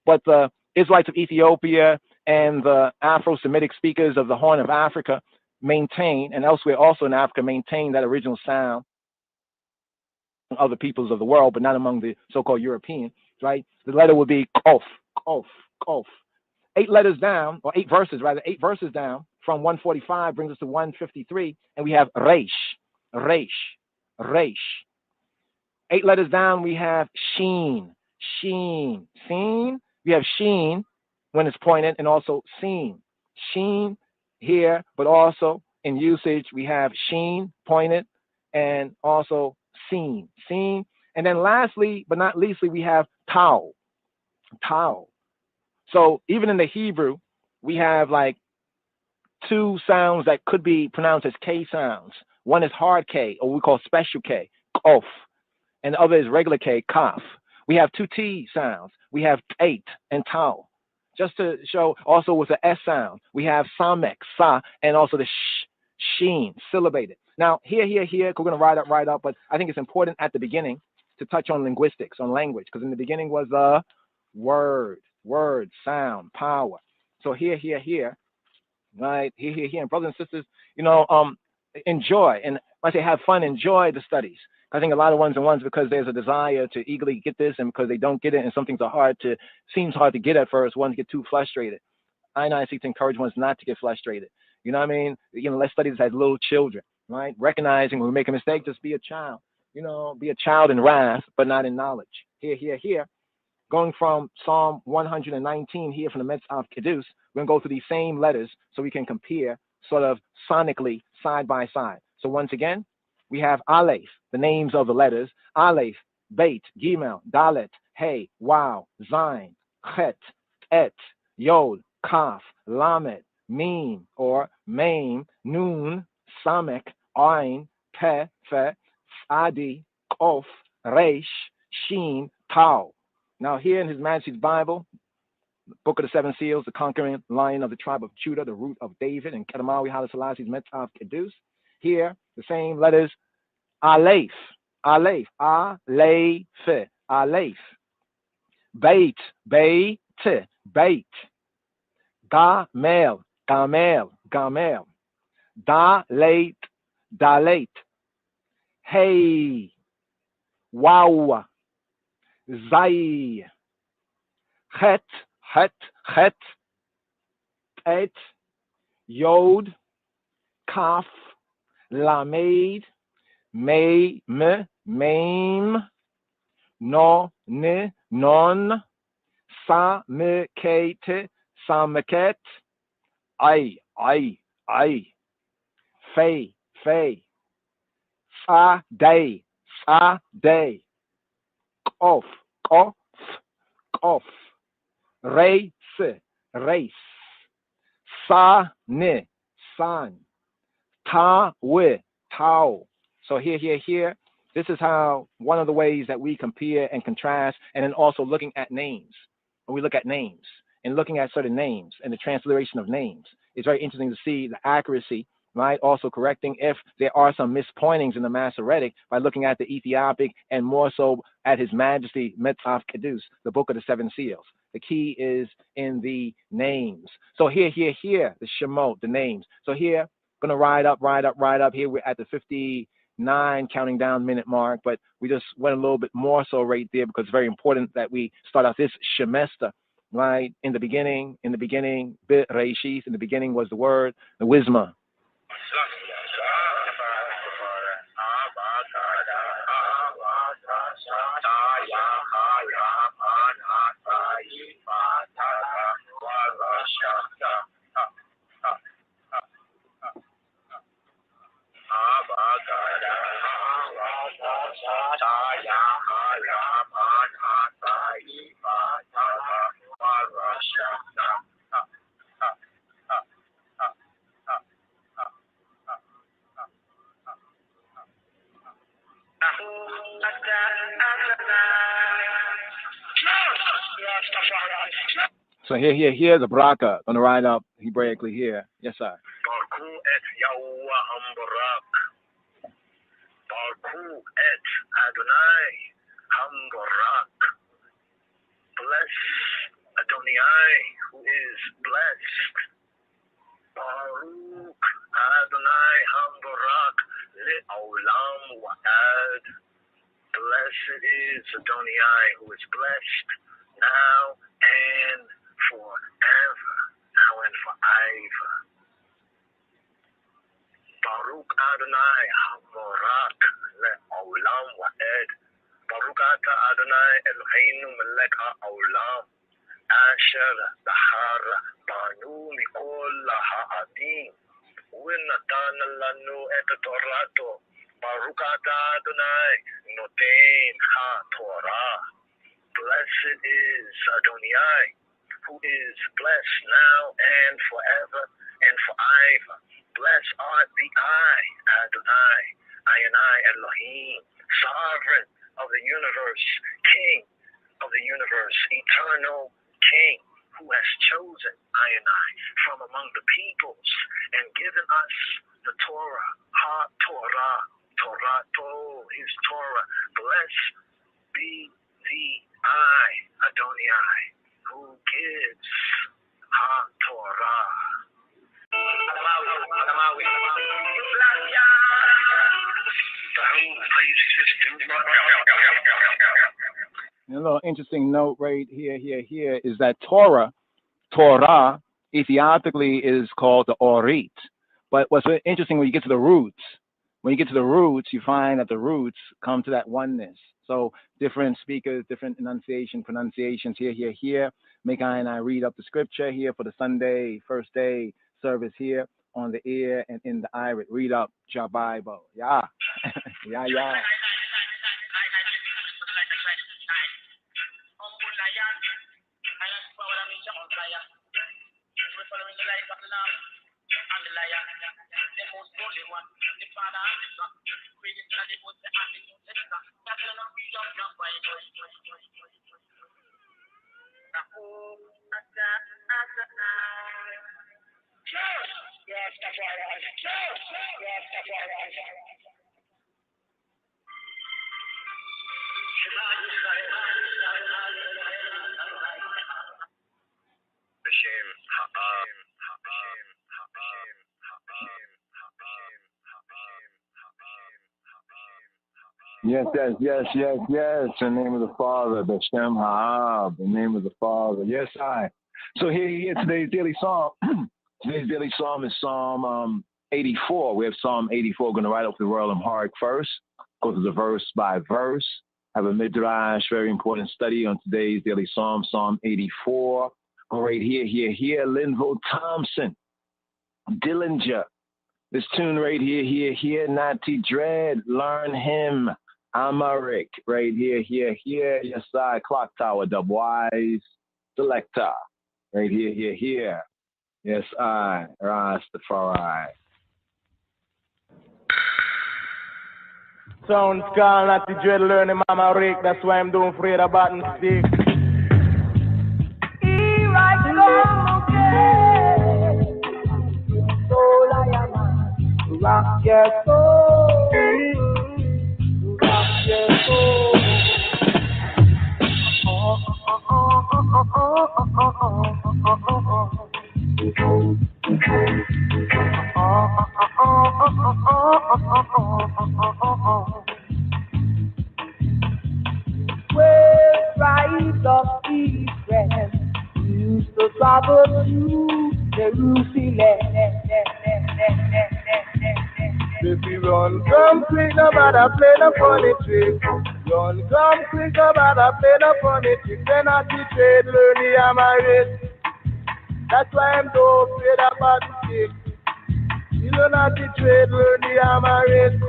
But the Israelites of Ethiopia and the Afro-Semitic speakers of the Horn of Africa maintain, and elsewhere also in Africa, maintain that original sound among other peoples of the world, but not among the so-called Europeans, right? The letter would be Kof, Kof, Kof. 8 letters down, or 8 verses rather, 8 verses down from 145 brings us to 153, and we have Reish, Reish, Reish. 8 letters down, we have Sheen, Sheen, Seen. We have Sheen when it's pointed, and also Seen, Sheen here, but also in usage, we have Sheen pointed, and also Seen, Seen. And then lastly, but not leastly, we have Tau, Tau. So even in the Hebrew, we have like 2 sounds that could be pronounced as K sounds. One is hard K, or we call special K, Kof, and the other is regular K, Kaf. We have 2 T sounds. We have Tate and Tau. Just to show, also with the S sound, we have Samek, Sa, and also the Sheen, syllabated. Now, here, we're going to write up, but I think it's important at the beginning to touch on linguistics, on language, because in the beginning was the word, sound, power. So here, right, here, and brothers and sisters, enjoy, and when I say have fun, enjoy the studies. I think a lot of ones because there's a desire to eagerly get this, and because they don't get it, and some things seems hard to get at first, ones get too frustrated. I seek to encourage ones not to get frustrated. You know what I mean? Let's study this as little children, right? Recognizing when we make a mistake, just be a child. Be a child in wrath, but not in knowledge. Here. Going from Psalm 119 here from the Metz of Kedus, we're going to go through these same letters so we can compare sort of sonically side by side. So once again, we have Aleph, the names of the letters, Aleph, Beit, Gimel, Dalet, Hey, Wow, Zain, Chet, Et, Yod, Kaf, Lamed, Mim, or Maim, Nun, Samek, Ain, Pe, Fe, Adi, Kof, Reish, Shin, Tau. Now here in His Majesty's Bible, Book of the Seven Seals, the conquering lion of the tribe of Judah, the root of David, and Kedemawi Haile Selassie's Metav Kedus. Here, the same letters, Aleph, Aleph, Aleph, Aleph, Beit, Beit, Beit, Gamel, Gamel, Gamel, Dalet, Dalet, Hey, Wow, Zai, Het, Het, Het, Et, Yod, Kaf, Lamed, May, Maim, No, Ni, Non, Sameket, Sameket, I, Fe, Sa, Day, Kof, Race, Sa, Ni, San, Ta, Tau. So here. This is how one of the ways that we compare and contrast, and then also looking at names. When we look at names and looking at certain names and the transliteration of names, it's very interesting to see the accuracy, right? Also correcting if there are some mispointings in the Masoretic by looking at the Ethiopic and more so at His Majesty Metav Kedus, the Book of the Seven Seals. The key is in the names. So here, the Shemot, the names. So here, gonna ride up. Here we're at the 59 counting down minute mark, but we just went a little bit more so right there because it's very important that we start out this semester, right? In the beginning, Bit Reishis, in the beginning was the word, the Wisma. So here, the Baraka on the ride up Hebraically here. Yes, sir. Barku et Adonai Hambarak. Bless Adonai, who is blessed. Baruch Adonai Hambarak le'olam wa'ad. Blessed is Adonai, who is blessed now and forever, now and forever. Baruch Adonai Hambarak le'olam wa'ed. Baruch Ata Adonai Eloheinu melech ha'olam. Asher bahar banu mikol ha'adim. U'natan lanu et Torato. Baruch Ata Adonai noten ha'Torah. Blessed is Adonai, who is blessed now and forever and forever. Blessed art the I, Adonai, I Elohim, sovereign of the universe, King of the universe, eternal King, who has chosen I from among the peoples and given us the Torah, Torah, his Torah. Blessed be the I, Adonai, who gives Torah. A little interesting note right here is that Torah, Ethiopically is called the Orit. But what's interesting when you get to the roots, you find that the roots come to that oneness. So different speakers, different pronunciations here. Make I read up the scripture here for the Sunday, first day service here on the ear and in the iris. Read up your Bible. Yeah. Yeah. Yes. In the name of the Father, the Shem Ha'ab, in the name of the Father. Yes, I. So here, today's daily psalm. Today's daily psalm is Psalm 84. We have Psalm 84. We're going to write up the Royal Amharic first. Go through the verse by verse. Have a midrash, very important study on today's daily psalm, Psalm 84. Go right here. Linville Thompson, Dillinger. This tune right here. Natty Dread, learn him. Amharic, right here. Yes, I. Clock Tower, Dubwise, Selector, right here. Yes, I. Rastafari. Sounds called not the dread learning Amharic. That's why I'm doing afraid of button stick. Rock your soul. Rock your soul. Well, rise up, Israel. Used to travel to Jerusalem. If we run, come quick, no matter play no funny trick. Run, come quick, no matter play no funny trick. Then I teach trade, learn the Amharic. That's why I'm so afraid about the stick. You know not the trade, learn the Amharic.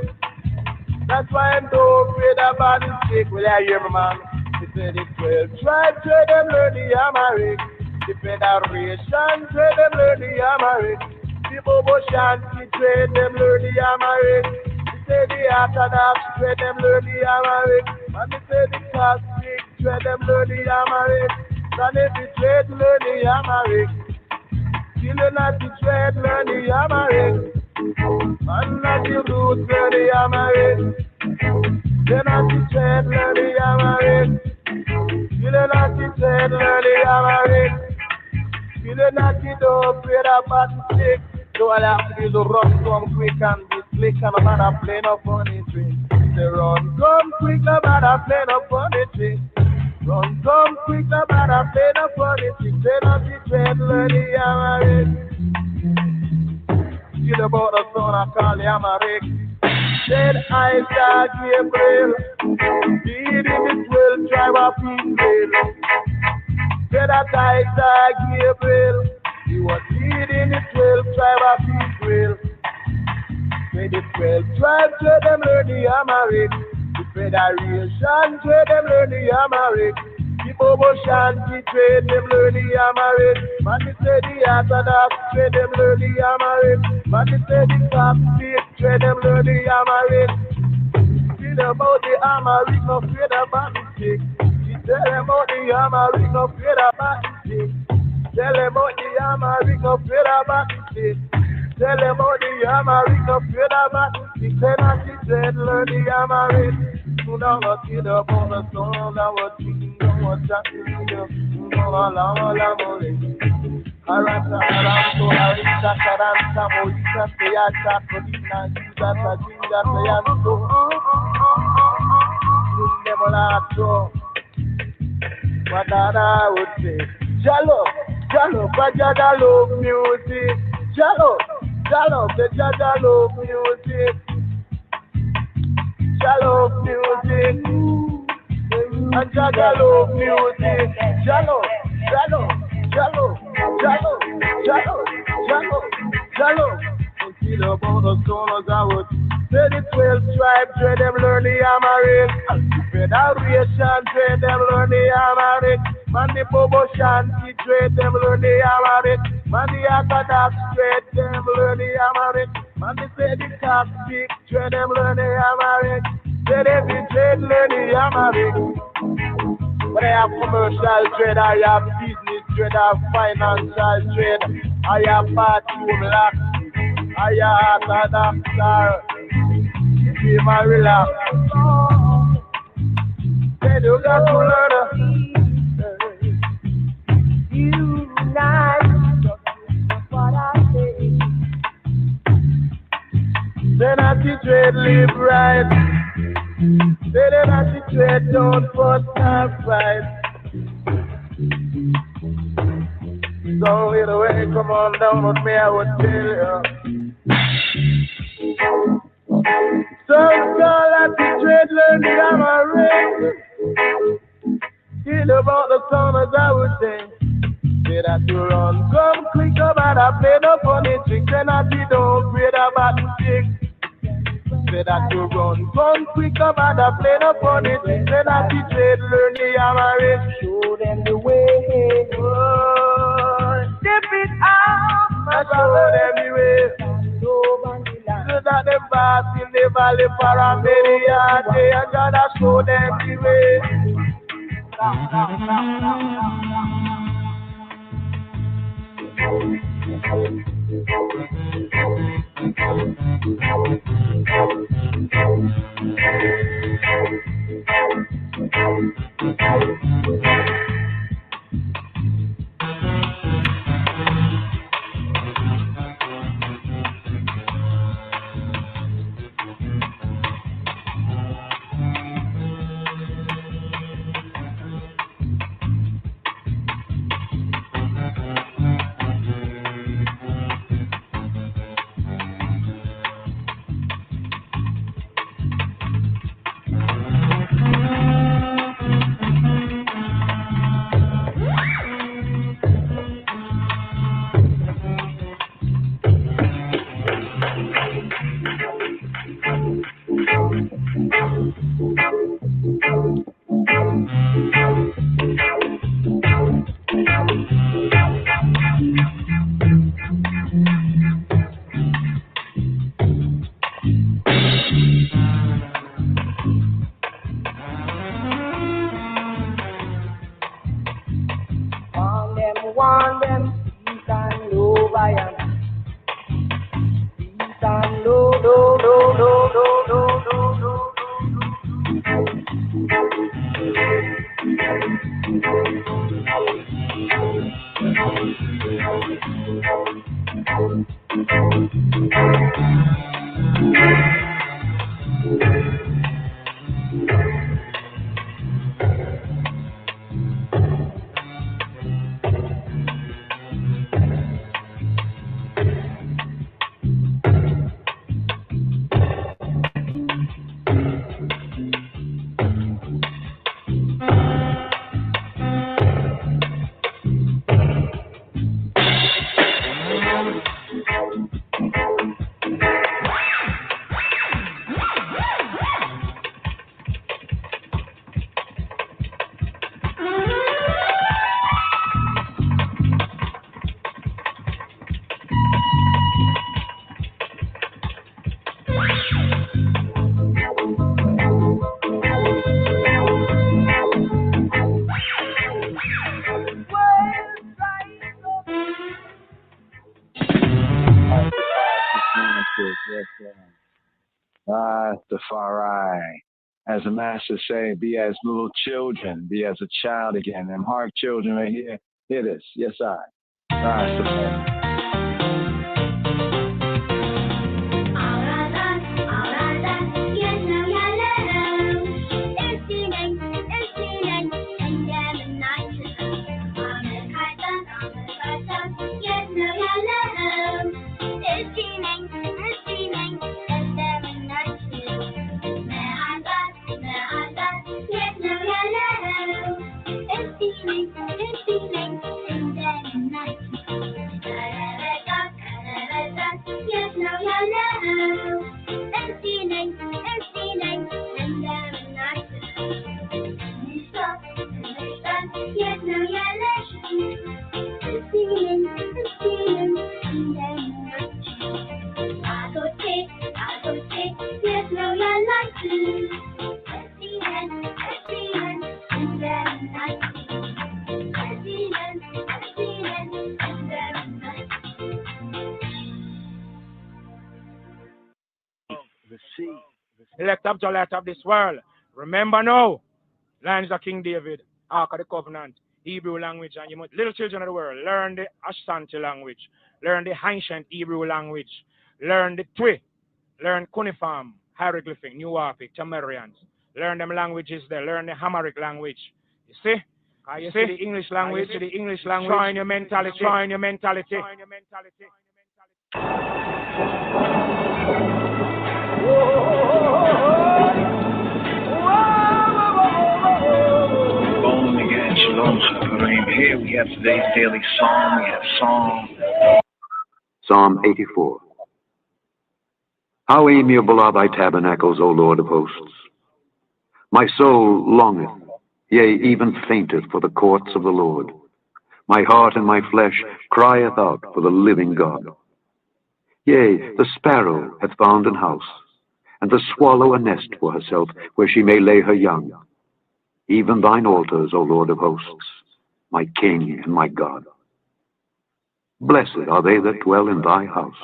That's why I'm so afraid about the stick. Well, I hear my man. He said it's 12 tribes, trade them, learn the Amharic. The Federation, trade them, learn the Amharic. The Bobo Shanti, trade them, learn the Amharic. He said the Orthodox, trade them, learn the Amharic. And he said the Catholic, trade them, learn the Amharic. And if you trade, learn the Amharic. Still not the trade, learn the Amharic. And not the roots, learn the Amharic. Still not the trade, learn the Amharic. Still not the trade, learn the Amharic. Still not the dog, afraid about the stick. So all I have to do is run, come quick and be slick, and no matter play no funny trick. Say run, come quick, no matter play no funny trick. Run, come quick, no matter play no funny trick. Say not the trade, learn the Amharic. Still about the son I call the Amharic. Said Isaac Gabriel, lead in the 12 tribe of Israel. Said that Isaac Gabriel, he was leading the 12 tribe of Israel. Say the 12 tribes, trade them, learn the Amharic. The Federation, trade them, learn the Amharic. The Bobo Shanti, trade them, learn the Amharic. Man, they say the Orthodox, trade them, learn the Amharic. Man, they say the Catholic, trade them, learn the Amharic. Tell about the Amharic, no afraid about the stick. Tell them about the Amharic, no afraid about the stick. Tell them about the Amharic, no afraid about the stick. Tell them about the Amharic, no afraid about the stick. Tell them the dread, learn the Amharic. You know what you do about the soul, I was thinking of what that is. You know how long I'm only. Arata, Aranto, Arita, Caranta, Moisa, Teata, Codina, Yuda, Jinda, Teanto. You never laugh, what I would say. Jalo, Bajada love music. Jalo, Bajada love music. Jalo music. And Jaga love music. Jalo. Until about the songs I would say the 12 tribes, trade them, learn the Amharic. Federation, trade them, learn the Amharic. Man, the Bobo Shanti, trade them, learn the Amharic. Man, the Orthodox, trade them, learn the Amharic. Man, they say the Catholic, trade them, learn the Amharic. Say every trade, learn the Amharic. But I have commercial trade, I have trade of financial trade. I have bathroom lock. I have a doctor. Give my relax. Then you got to learn. Unite. That's what I say. Then I teach trade live right. Then I teach trade don't put not right. So either way, come on down with me, I would tell you. So girl at the trade learning, I'm a race. Hear about the sound as I would say. Say that you run, come quick about I play the funny tricks. And I don't pray about the tricks. Say that you run, come quick about I play the funny tricks. And I trade learning, I'm a race. Show them the way. Step it out, my brother, everywhere. So that them pass in the valley for a many years, they are gonna show them the way. Want them, peace and love, I am. Peace and love, Rastafari. As the master say, be as little children, be as a child again. Them heart children right here, hear this. Yes, I. Rastafari. Elect of the light of this world. Remember now, lines of King David, Ark of the Covenant, Hebrew language, and you must, little children of the world, learn the Ashanti language, learn the ancient Hebrew language, learn the Twi, learn cuneiform, hieroglyphic, New Orphic, Tamarians, learn them languages there, learn the Hamaric language. You see? You see the English language, trying your mentality, Bowling again, Shalom Chavarим. Here we have today's daily psalm. We have Psalm 84. How amiable are thy tabernacles, O Lord of hosts! My soul longeth, yea, even fainteth for the courts of the Lord. My heart and my flesh crieth out for the living God. Yea, the sparrow hath found an house, and the swallow a nest for herself, where she may lay her young. Even thine altars, O Lord of hosts, my King and my God. Blessed are they that dwell in thy house.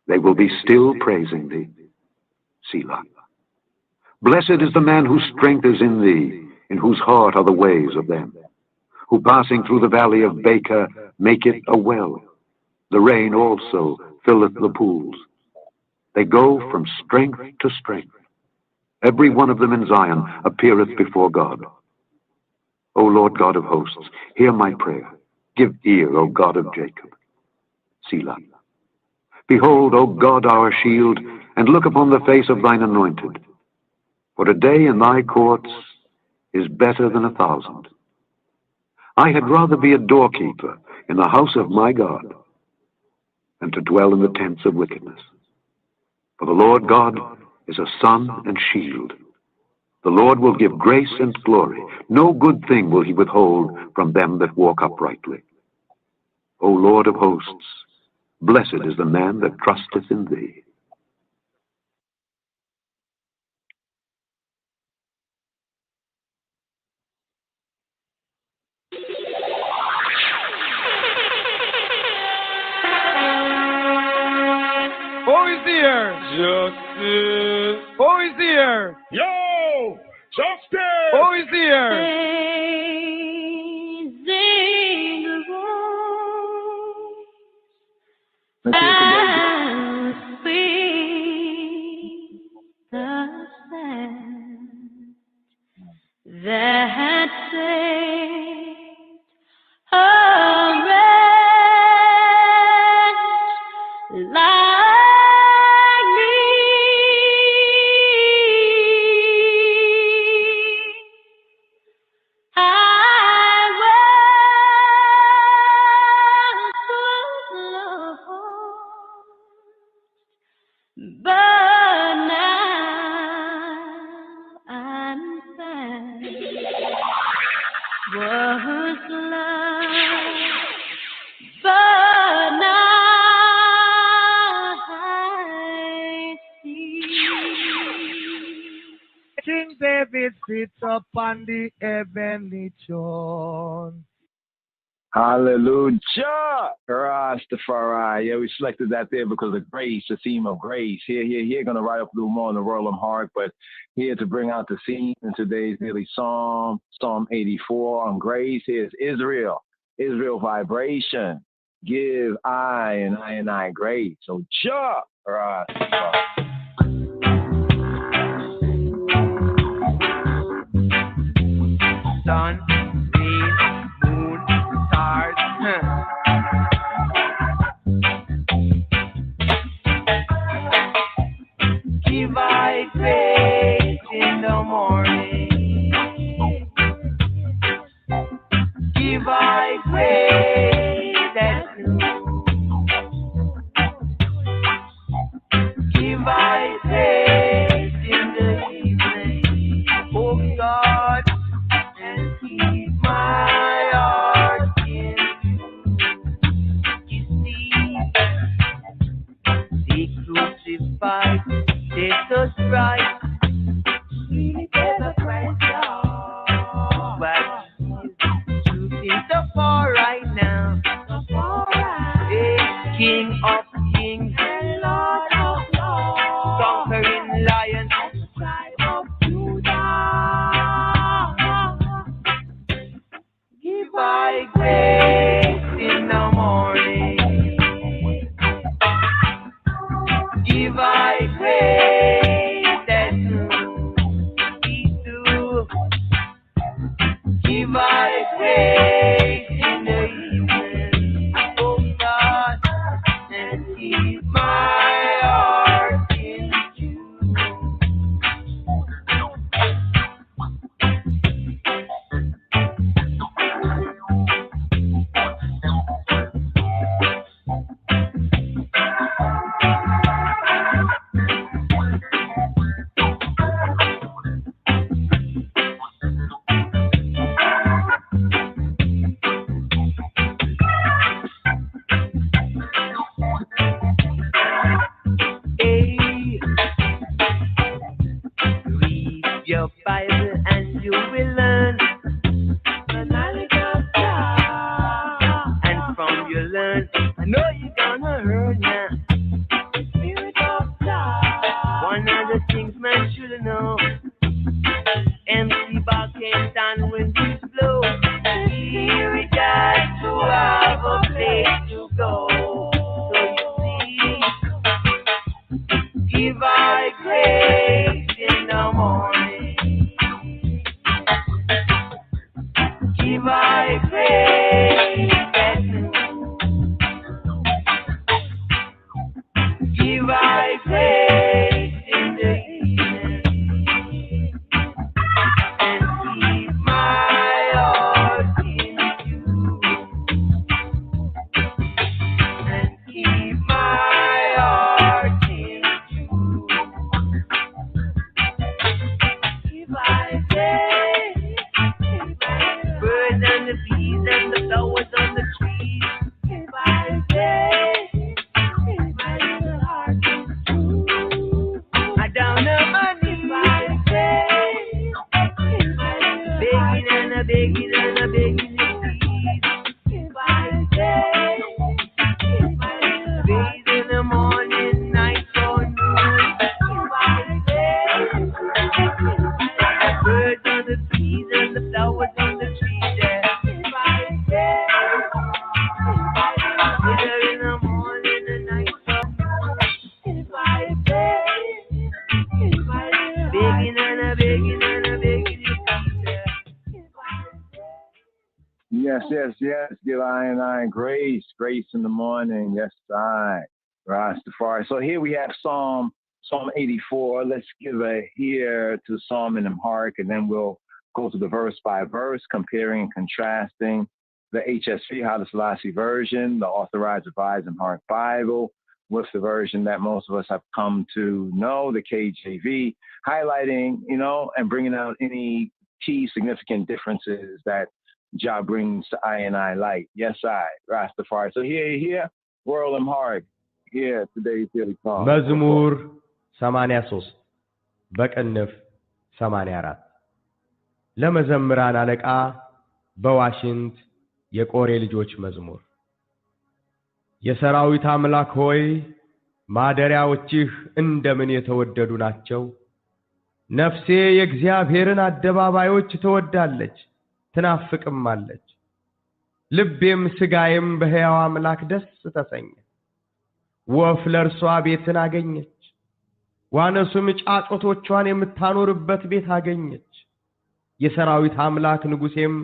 They will be still praising thee. Selah. Blessed is the man whose strength is in thee, in whose heart are the ways of them, who passing through the valley of Baca make it a well. The rain also filleth the pools. They go from strength to strength. Every one of them in Zion appeareth before God. O Lord God of hosts, hear my prayer. Give ear, O God of Jacob. Selah. Behold, O God, our shield, and look upon the face of thine anointed. For a day in thy courts is better than 1,000. I had rather be a doorkeeper in the house of my God than to dwell in the tents of wickedness. For the Lord God is a sun and shield. The Lord will give grace and glory. No good thing will he withhold from them that walk uprightly. O Lord of hosts, blessed is the man that trusteth in thee. Who is here? Justice. Who is here? Yo! Justice! Who is here? Let's hear today's that saved a wretch like me. I was lost, but now I'm found. Was lost, but now I see. King David sits upon the heavenly throne. Hallelujah. Rastafari. Yeah, we selected that there because of grace, the theme of grace. Here, going to write up a little more on the Royal Heart, but here to bring out the theme in today's daily psalm, Psalm 84 on grace. Here's Israel vibration. Give I and I grace. So, Rastafari. Sun, rain, moon, stars. Give I grace in the morning. Give I grace at noon. Give I grace in the evening. Oh God. Keep my heart in you. See, the crucified, set us right. Really never Christ out. But truth is so far right now. Hey, King of kings and Lord of lords, conquering your Bible and you will learn the knowledge of God. And from your learn, I know you're gonna earn now the Spirit of God. One of the things man should know, MC Bar came down when he blow. Spirit got to have a place to go. So you see, give I grace in the morning. Give I grace at noon. Give I grace in the evening. And keep my heart in you. And keep my heart in you. Give I grace. Birds and the bees and the flowers on the trees. Give I grace. My heart is true. I don't know my knees. Begging and a begging and a begging you please. Bathe in the morning, night or noon. Birds on the trees and the flowers on the trees. Whether in the morning or night or noon. Begging and a begging and a begging you please. Yes, yes, yes. Give I grace, grace in the morning. Yes, I. Rastafari. So here we have Psalm 84. Let's give a hear to Psalm in Amharic, and then we'll go to the verse by verse, comparing and contrasting the HSV, Haile Selassie version, the Authorized Revised Amharic Bible, with the version that most of us have come to know, the KJV, highlighting, and bringing out any key significant differences that Jah brings to I light. Yes, I, Rastafari. So here, World Amharic, here, today's daily call. መዝሙር 83 በቅንፍ 84 ለመዘምራን አለቃ በዋሽንት የቆሬ ልጆች መዝሙር። የሰራዊት አምላክ ሆይ ማደሪያዎችህ እንደምን የተወደዱ ናቸው። ነፍሴ የእግዚአብሔርን አደባባዮች ትወዳለች ትናፍቅማለች። ልቤም ስጋዬም በሕያው አምላክ ደስ ተሰኘ። ወፍ ለእርሷ ቤትን አገኘች፣ ዋነሱም ጫጩቶቿን የምታኖርበት ቤት አገኘች። የሰራዊት አምላክ ንጉሴም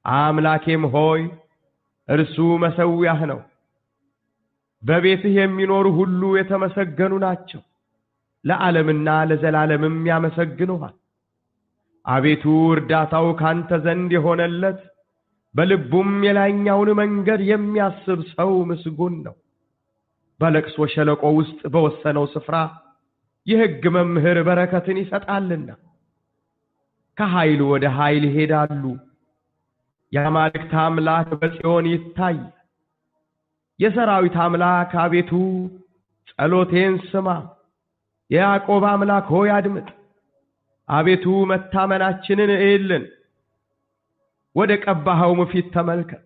አምላኬም ሆይ እርሱ መሠዊያህ ነው። በቤትህ የሚኖሩ ሁሉ የተመሰገኑ ናቸው፣ ለዓለምና ለዘላለምም ያመሰግኑሃል። አቤቱ እርዳታው ካንተ ዘንድ የሆነለት በልቡም የላይኛውን መንገድ የሚያስብ ሰው ምስጉን ነው። በለቅሶ ሸለቆ ውስጥ በወሰነው ስፍራ የሕግ መምህር በረከትን ይሰጣልና። ከኃይል ወደ ኃይል ይሄዳሉ። የአማልክት አምላክ በጽዮን ይታይ። የሰራዊት አምላክ አቤቱ ጸሎቴን ስማ። የያዕቆብ አምላክ ሆይ አድምጥ። አቤቱ መታመናችንን እይልን። ወደ ቀባኸውም ፊት ተመልከት።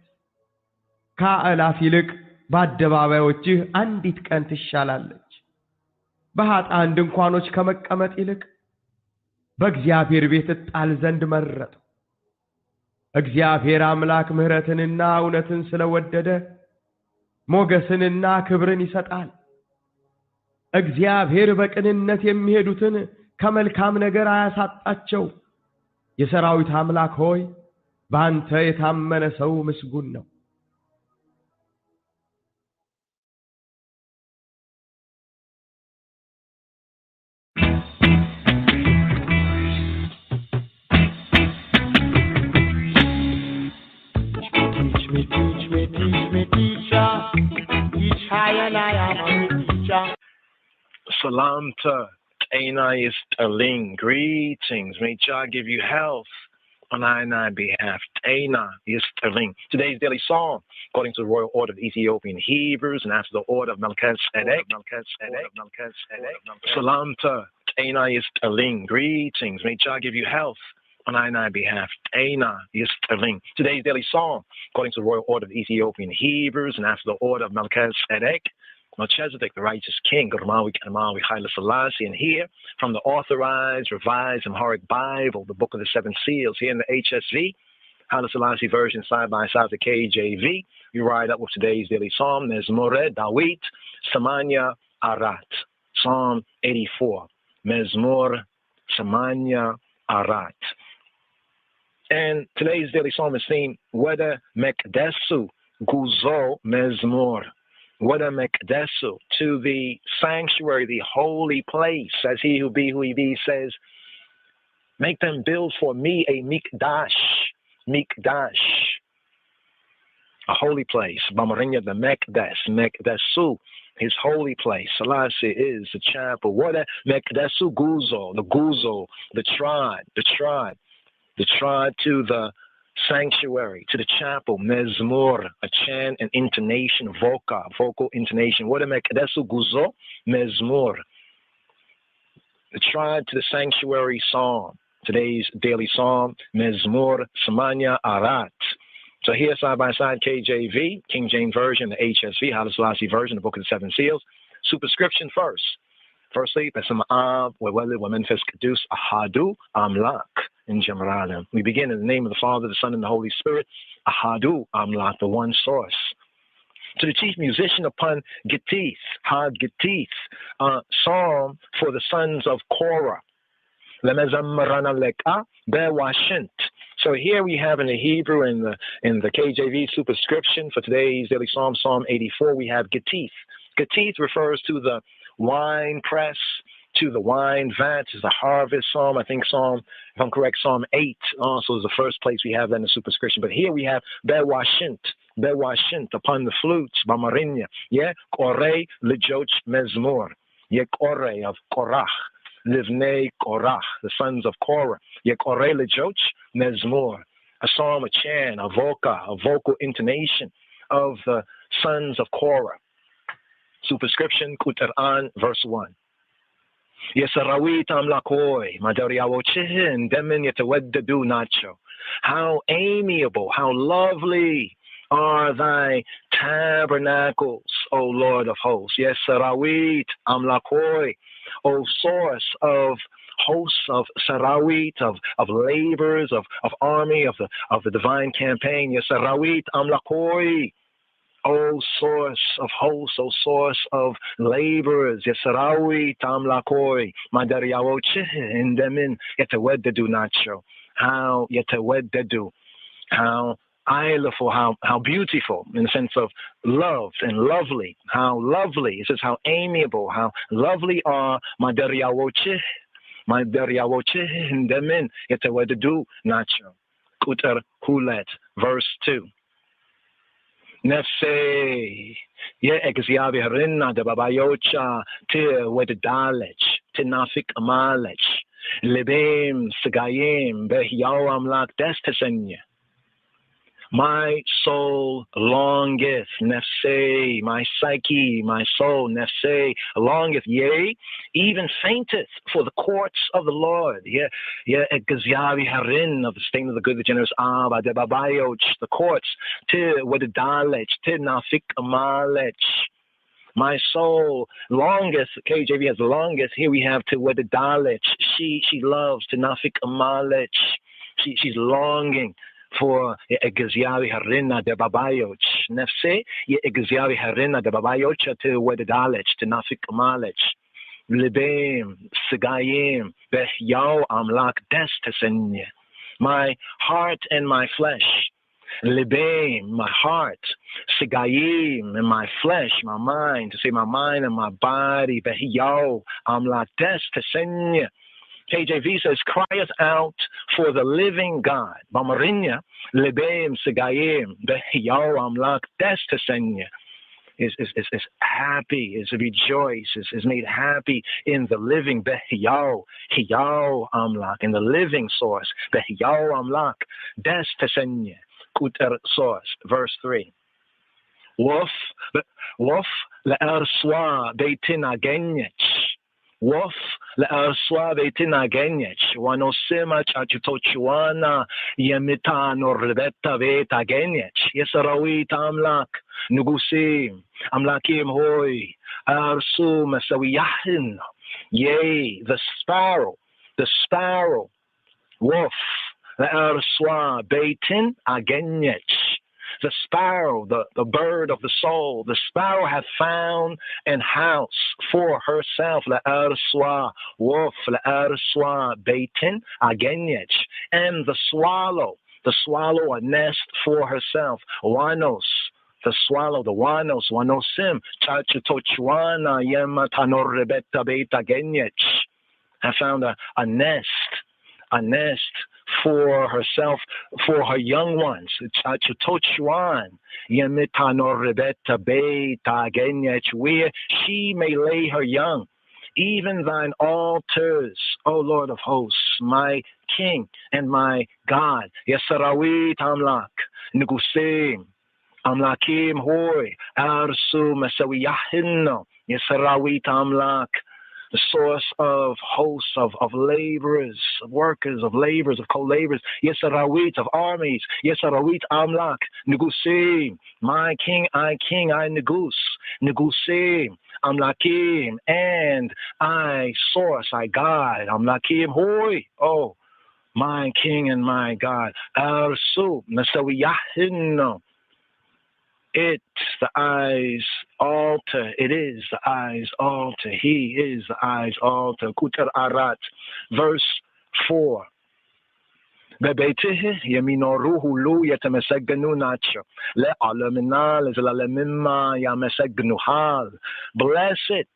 ከአእላፍ ይልቅ በአደባባዮችህ አንዲት ቀን ትሻላለች። በኃጥአን ድንኳኖች ከመቀመጥ ይልቅ በእግዚአብሔር ቤት እጣል ዘንድ መረጥሁ። እግዚአብሔር አምላክ ምሕረትንና እውነትን ስለወደደ ሞገስንና ክብርን ይሰጣል። እግዚአብሔር በቅንነት የሚሄዱትን ከመልካም ነገር አያሳጣቸው። የሰራዊት አምላክ ሆይ በአንተ የታመነ ሰው ምስጉን ነው። Salam to Aina Sterling. Greetings. May Jah give you health on I behalf. Aina Sterling. Today's daily psalm, according to the royal order of Ethiopian Hebrews and after the order of Melchizedek. Salam to Eina Yisterling. Greetings. May Jah give you health on I behalf. Eina Yisterling. Today's daily psalm, according to the royal order of the Ethiopian Hebrews, and after the order of Melchizedek, the righteous king, Gurmawi Kanamawi Haile Selassie, and here from the authorized, revised, Amharic Bible, the Book of the Seven Seals, here in the HSV, Haile Selassie version side by side with the KJV, we ride up with today's daily psalm. Mezmore Dawit Samanya Arat, Psalm 84. Mezmor Samanya Arat. And today's daily psalm is themed Weda Mekdesu Guzo Mezmor. Weda Mekdesu, to the sanctuary, the holy place, as he who be who he be says, make them build for me a mikdash, a holy place. Bamarinya the Mekdesu, his holy place. Selassie is the chapel. Weda Mekdesu Guzo, the tribe to the sanctuary, to the chapel, mezmor, a chant, an intonation, vocal intonation. What a mekdesu guzo, mezmor. The tribe to the sanctuary psalm. Today's daily psalm, mezmor, samanya arat. So here, side by side, KJV, King James Version, the HSV, Haile Selassie version, the Book of the Seven Seals. Superscription first. Firstly, Besam Ab, Wewele, Wamenfes Kedus, Ahadu, Amlak. In Jamaralim. We begin in the name of the Father, the Son, and the Holy Spirit. Ahadu Amlak, the one source. To the chief musician upon Gittith, Had Gittith, psalm for the sons of Korah. Lemezammarana leka bewashint. So here we have in the Hebrew, in the KJV superscription for today's daily psalm, Psalm 84, we have Gittith. Gittith refers to the wine press, to the wine vat, is the harvest psalm. I think Psalm, if I'm correct, Psalm 8 also is the first place we have that in the superscription. But here we have bewashint upon the flutes, bamarinya. Yeah, korei lejoch mezmor. Yeah, korei of Korach, livnei Korach, the sons of Korah. Yeah, korei lejoch mezmor. A psalm, a chant, a vocal intonation of the sons of Korah. Superscription, Kuteran, verse 1. Yesarawit amlakoi, madariawochihin, demin yetaweddadu nacho. How amiable, how lovely are thy tabernacles, O Lord of hosts. Yesarawit amlakoi, O source of hosts, of sarawit, of labors, of army, of the divine campaign. Yesarawit amlakoi. O source of hosts, O source of laborers, Yesarawi Tamlakoi, Madariawoche, and Demin, Yetaweddadu Nacho. How Yetaweddadu, how ileful, how beautiful, in the sense of loved and lovely. How lovely, it says how amiable, how lovely are Madariawoche, and Demin, Yetaweddadu Nacho. Kuter Hulet, verse 2. Nefse, ye exyavi harinna de babayocha, te wedalech, te nafik amalech, lebim sagayim, behyawam lak destesenya. My soul longeth, nefse, my psyche, my soul, nefse, longeth, yea, even fainteth for the courts of the Lord. Yeah, egazyavi harin, of the stain of the good, the generous Abba, de babayoch, the courts, te wedalech, te nafik amalech. My soul longeth, KJV has longeth, here we have te wedalech, she loves, te nafik amalech, she's longing for egziavi harina de babayoch nefse ye egziavi harina de babayoch te wedalech te nafik malech libem sigayim behyao amlak destesenye. My heart and my flesh, libem, my heart, sigayim, and my flesh, my mind, to say my mind and my body, behyao amlak destesenye. KJV says, crieth out for the living God. Bamarinya, lebeim segayim, behyao amlak destesenya. Is happy, is rejoiced, is made happy in the living behyao, hyao amlak, in the living source, behyao amlak destesenya. Kuter source, verse 3. Wof le'erswa beitin agenyech. Wof L'Arswa Betina Genyech, Wanosima Chachutochuana, Yemita Norbetta Veta Genyech, Yesarawit Amlak, Nugusim, Amlakim Hoy, Arsu Masawiyahin, yea, the sparrow, wolf, L'Arswa Betin Agenyech. The sparrow, the bird of the soul, the sparrow hath found an house for herself. L'Arswa, wolf, L'Arswa, Beitin, Agenyech. And the swallow, a nest for herself. Wanos, the swallow, the wanos, wanosim, Chachutochuana, Yematanorrebeta Beit Agenyech. I found a nest for herself, for her young ones, where she may lay her young. Even thine altars, O Lord of hosts, my King and my God. Yesarawit Amlak, Nugusim, Amlakim Hoy, Arsu Masawiyahin, Yesarawit Amlak. The source of hosts, of laborers, of workers, of laborers, of co-laborers, Yesarawit, of armies, Yesarawit Amlak, Nugusim, my King, I Nugus, Nugusim, Amlakim, and I source, I God, Amlakim, Hoy, oh, my King and my God, Arsu, Masawiyahin. It is the eyes altar. He is the eyes altar. Kutar Arat, verse 4. Bebetihi yaminoruhu lu yatameseganu nacho. Le alaminal is alamimma yamesegnuhal. Blessed,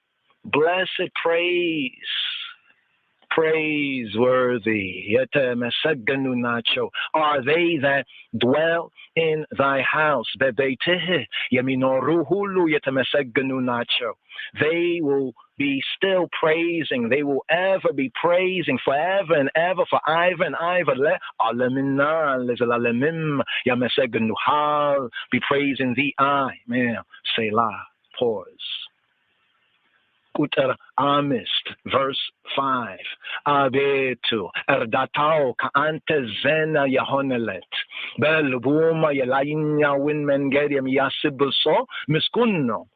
praiseworthy are they that dwell in thy house. They will be still praising. They will ever be praising forever and ever for Iva and Iva. Be praising thee, I. Man, Selah, pause. Kutar Amist, verse 5. Abetu, erdatao kaante zena yahonelet. Belbuma yalainya winmengeriam yasibuso, miskunno.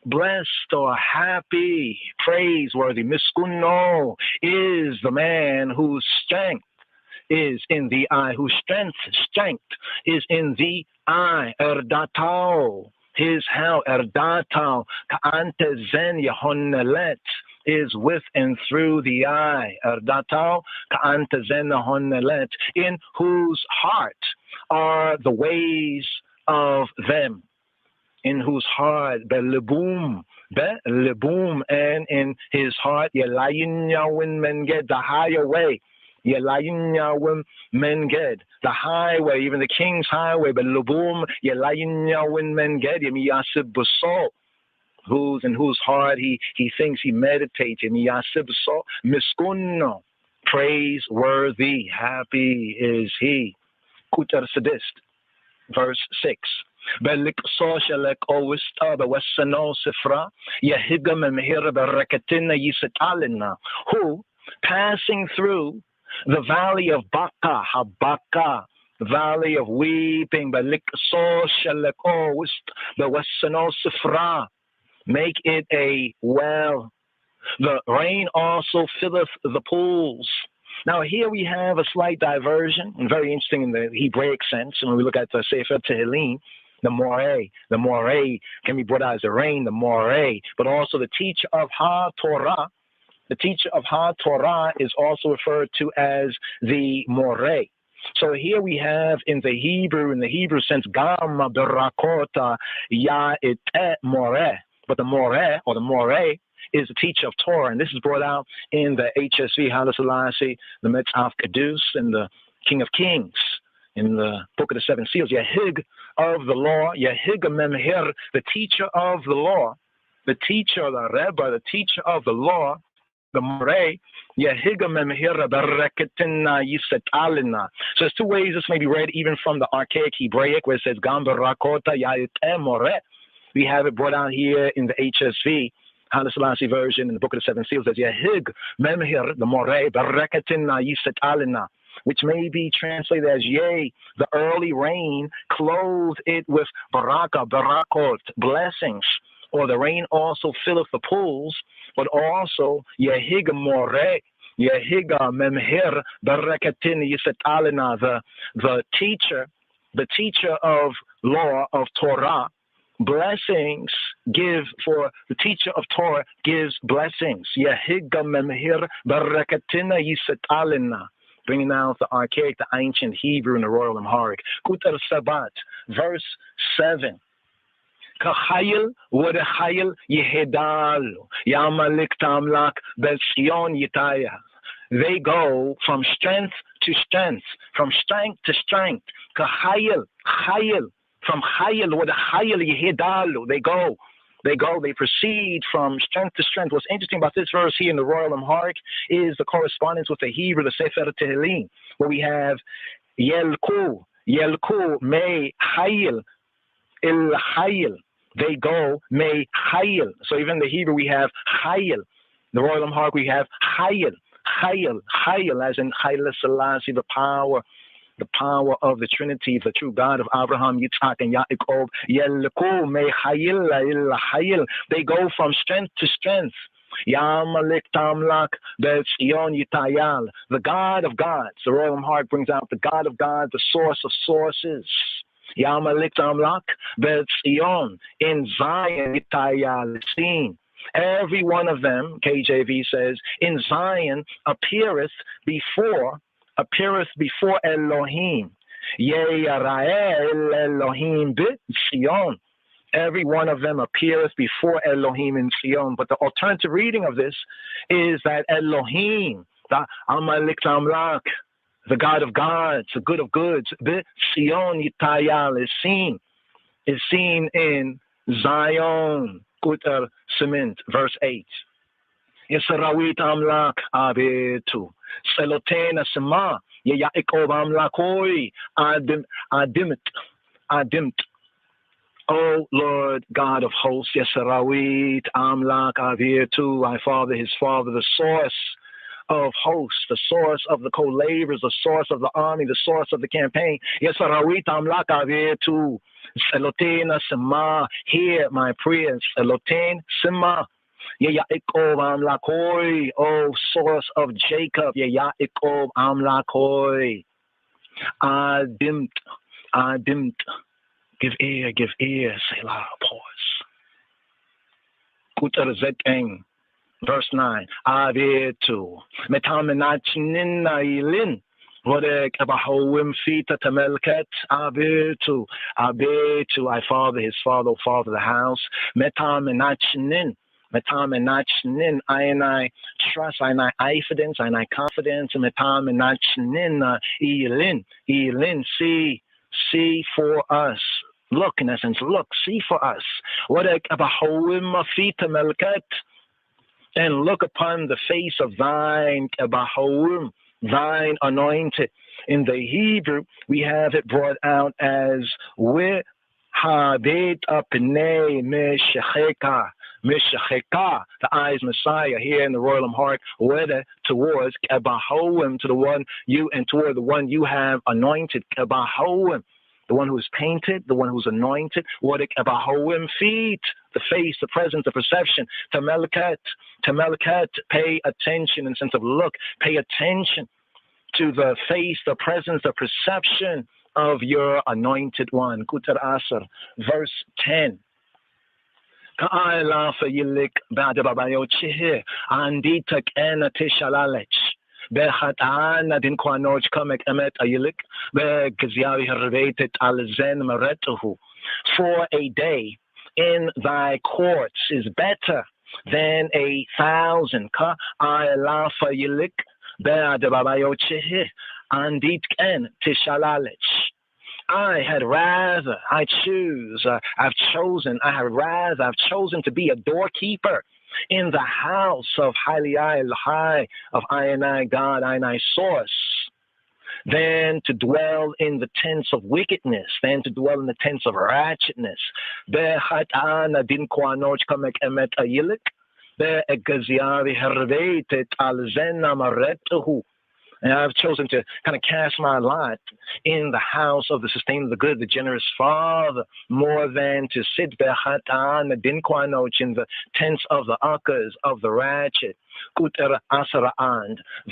Blessed or happy, praiseworthy, miskunno is the man whose strength is in the eye, whose strength is in the eye. Erdatao. His how erdatao kaante zen yahonelet is with and through the eye. Erdatao kaante zen yahonelet, in whose heart are the ways of them. In whose heart belibum, and in his heart yelayin yawin menged, the higher way. Yelayin yawin menged, the highway, even the king's highway, but lubum yelayin yawin menged yasib buso, in whose heart he thinks, he meditates, yasib buso miskunno, praiseworthy, happy is he. Kutar Sadist, verse 6. Belik soshalek owista bewessano sifra yehigam emhir berekatina yisatalina, who passing through the valley of Habaka, the valley of weeping, Belik soshalek owist bewessano sifra, make it a well. The rain also filleth the pools. Now here we have a slight diversion, and very interesting in the Hebraic sense. And when we look at the Sefer Tehillim, the Moreh can be brought out as the rain, the Moreh, but also the teacher of Ha-Torah. The teacher of Ha-Torah is also referred to as the Moreh. So here we have in the Hebrew sense, Gam Berakota Ya'ite Moreh. But the Moreh, or the Moreh, is the teacher of Torah, and this is brought out in the HSV, Haile Selassie, the Metzaf Kedus, and the King of Kings, in the Book of the Seven Seals. Yehig of the law, Yehig Memher, the teacher of the law, the teacher, the Rebbe, the teacher of the law, the Moreh, Yehig Memher Bereketina Yisetalina. So there's two ways this may be read, even from the archaic Hebraic, where it says Gam Berakota Ya'ite Moreh. We have it brought out here in the HSV, Haile Selassie version in the Book of the Seven Seals says, Yehig memhir the more berekatina yiset alina, which may be translated as, yea, the early rain clothed it with barakot, blessings, or the rain also filleth the pools, but also Yehiga more, Yehiga memhir berekatin yiset alina, the teacher of law of Torah, blessings give for the teacher of Torah gives blessings. Yehiga memhir berekatina yiset alina. Bringing out the archaic, the ancient Hebrew and the royal Amharic. Kutar Sabbath, verse 7. Kahayil wadahayil yehedalu yamalik tamlak belsion yitaya. They go from strength to strength, from strength to strength. Kahayil, hayil, from hayil wadahayil yehedalu. They proceed from strength to strength. What's interesting about this verse here in the Royal Amharic is the correspondence with the Hebrew, the Sefer Tehillim, where we have Yelku, May, Hayil, Il Hayil. They go, May, Hayil. So even in the Hebrew, we have Hayil. The Royal Amharic, we have Hayil, as in Haile Selassie, the power of the Trinity, the true God of Abraham, Yitzhak, and Yaakov. They go from strength to strength. The God of gods. The Royal Amharic brings out the God of gods, the source of sources. In Zion, seen. Every one of them, KJV says, in Zion appeareth before Elohim. Elohim Sion. Every one of them appeareth before Elohim in Sion. But the alternative reading of this is that Elohim, the Amalik Amlak, the God of gods, the good of goods, Sion Yitayal is seen in Zion. Kutar Cement, verse 8. Yisrawit Amlak Abetu. Selotena Sema, Yaakov Amlakoi, Adimt. O Lord God of hosts, Yisrawit Amlak Abetu, my Father, his Father, the source of hosts, the source of the co-laborers, the source of the army, the source of the campaign. Yisrawit Amlak Abetu. Selotena Sema, hear my prayers. Seloten Sema. Yaakov Amlakoi, O source of Jacob. Yaakov Amlakoi. Adimt. Give ear. Selah, pause. Kutar Zekeng, verse 9. Abetu. Metamenachnin Nailin. Vodek Abahowim Fita Tamelket Abetu. I father, his father, O father, the house. Metamenachnin. I trust, I confidence, metam and elin, see for us. Look, in essence, see for us. What and look upon the face of thine, thine anointed. In the Hebrew, we have it brought out as Habet apnei meshacheka. Mishacheka, the eyes Messiah here in the Royal Amharic, whether towards Kebahoim, to the one you, and toward the one you have anointed, Kebahoim, the one who is painted, the one who's anointed, what Kebahoim feet, the face, the presence, the perception, Tamelket, pay attention in the sense of look, pay attention to the face, the presence, the perception of your anointed one. Kutar Asar, verse 10. Ka'alafa yilik ba'da babayochihe anditak ena tishalalech behatana din kwanoj kamek emet ayilik begziavi hervetet alzen maretuhu. For a day in thy courts is better than 1,000. Ka'alafa yilik ba'da babayochihe andit en tishalalech. I've chosen to be a doorkeeper in the house of High of I and I, God, I and I, source, than to dwell in the tents of wickedness, than to dwell in the tents of righteousness. And I've chosen to kind of cast my lot in the house of the sustainer, the good, the generous Father, more than to sit in the tents of the uckers, of the ratchet.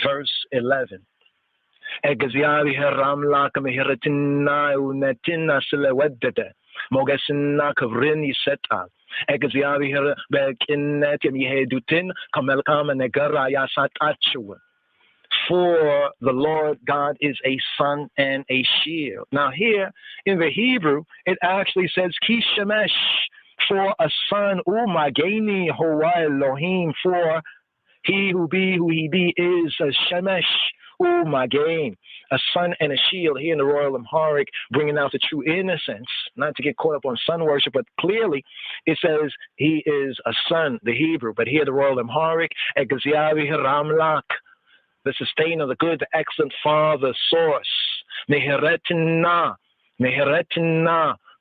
Verse 11. For the Lord God is a sun and a shield. Now here in the Hebrew, it actually says Kishemesh, for a sun, Umageni Hoa Elohim, for he who he be is a Shemesh, Umagain, a sun and a shield here in the Royal Amharic, bringing out the true innocence, not to get caught up on sun worship, but clearly it says he is a sun, the Hebrew, but here the Royal Amharic, Egaziavi Ramlak, the sustainer, the good, the excellent Father, source, Meheretina,